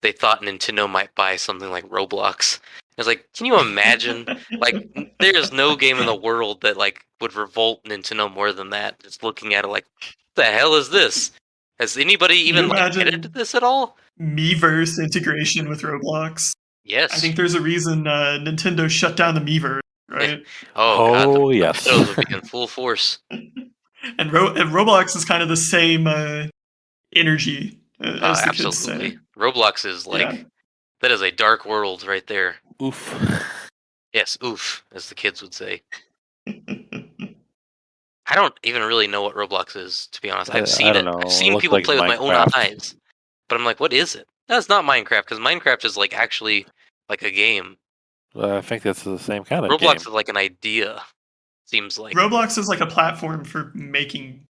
they thought Nintendo might buy something like Roblox. I was like, can you imagine? Like, there is no game in the world that would revolt Nintendo more than that. Just looking at it, like, what the hell is this? Has anybody even edited this at all? Miiverse integration with Roblox. Yes, I think there's a reason Nintendo shut down the Miiverse, right? Oh yes, those would be in full force. And Roblox is kind of the same energy as the absolutely. kids say. Roblox is that is a dark world right there. Oof. Yes, oof, as the kids would say. I don't even really know what Roblox is, to be honest. I've seen it. I've seen people play with my own eyes, but I'm like, what is it? That's not Minecraft, because Minecraft is like actually like a game. I think that's the same kind of game. Roblox is like an idea. Seems like Roblox is like a platform for making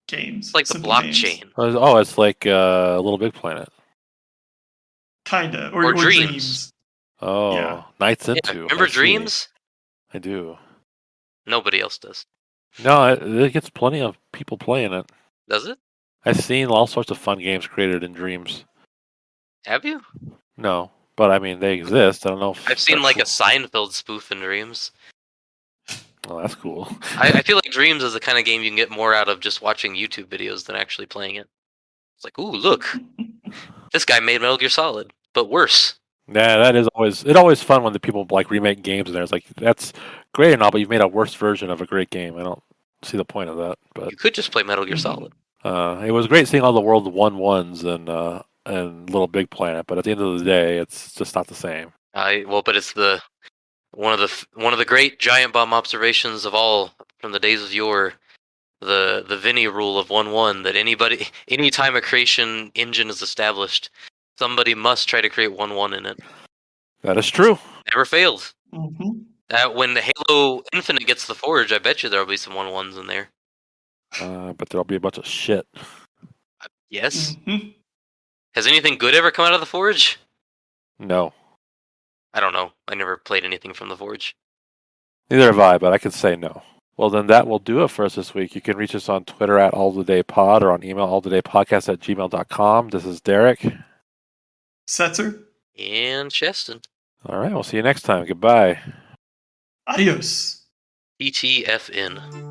games. it's like the simple games. blockchain Oh, it's like Little Big Planet. Kinda. or Or Dreams. Oh, Yeah. Nights Yeah, Into. remember I see. Dreams? I do. Nobody else does. No, it gets plenty of people playing it. Does it? I've seen all sorts of fun games created in Dreams. Have you? No, but I mean they exist. I don't know if I've seen they're like a Seinfeld spoof in Dreams. Oh, that's cool. I feel like Dreams is the kind of game you can get more out of just watching YouTube videos than actually playing it. It's like, ooh, look, this guy made Metal Gear Solid, but worse. Yeah, that is always fun when the people like remake games and there's like that's great and all, but you've made a worse version of a great game. I don't see the point of that. But You could just play Metal Gear Solid. it was great seeing all the world 1-1s and Little Big Planet, but at the end of the day, it's just not the same. But it's one of the great giant bomb observations of all from the days of yore. The Vinny rule of 1-1 that anytime a creation engine is established, somebody must try to create 1-1 in it. That is true. Never failed. Mm-hmm. When Halo Infinite gets the Forge, I bet you there'll be some 1-1s in there. But there'll be a bunch of shit. Yes. Mm-hmm. Has anything good ever come out of the Forge? No, I don't know. I never played anything from the Forge. neither have I, but I can say no. Well, then that will do it for us this week. You can reach us on Twitter at allthedaypod or on email allthedaypodcast@gmail.com. This is Derek. Setzer. And Cheston. All right, we'll see you next time. Goodbye. Adios. TTFN.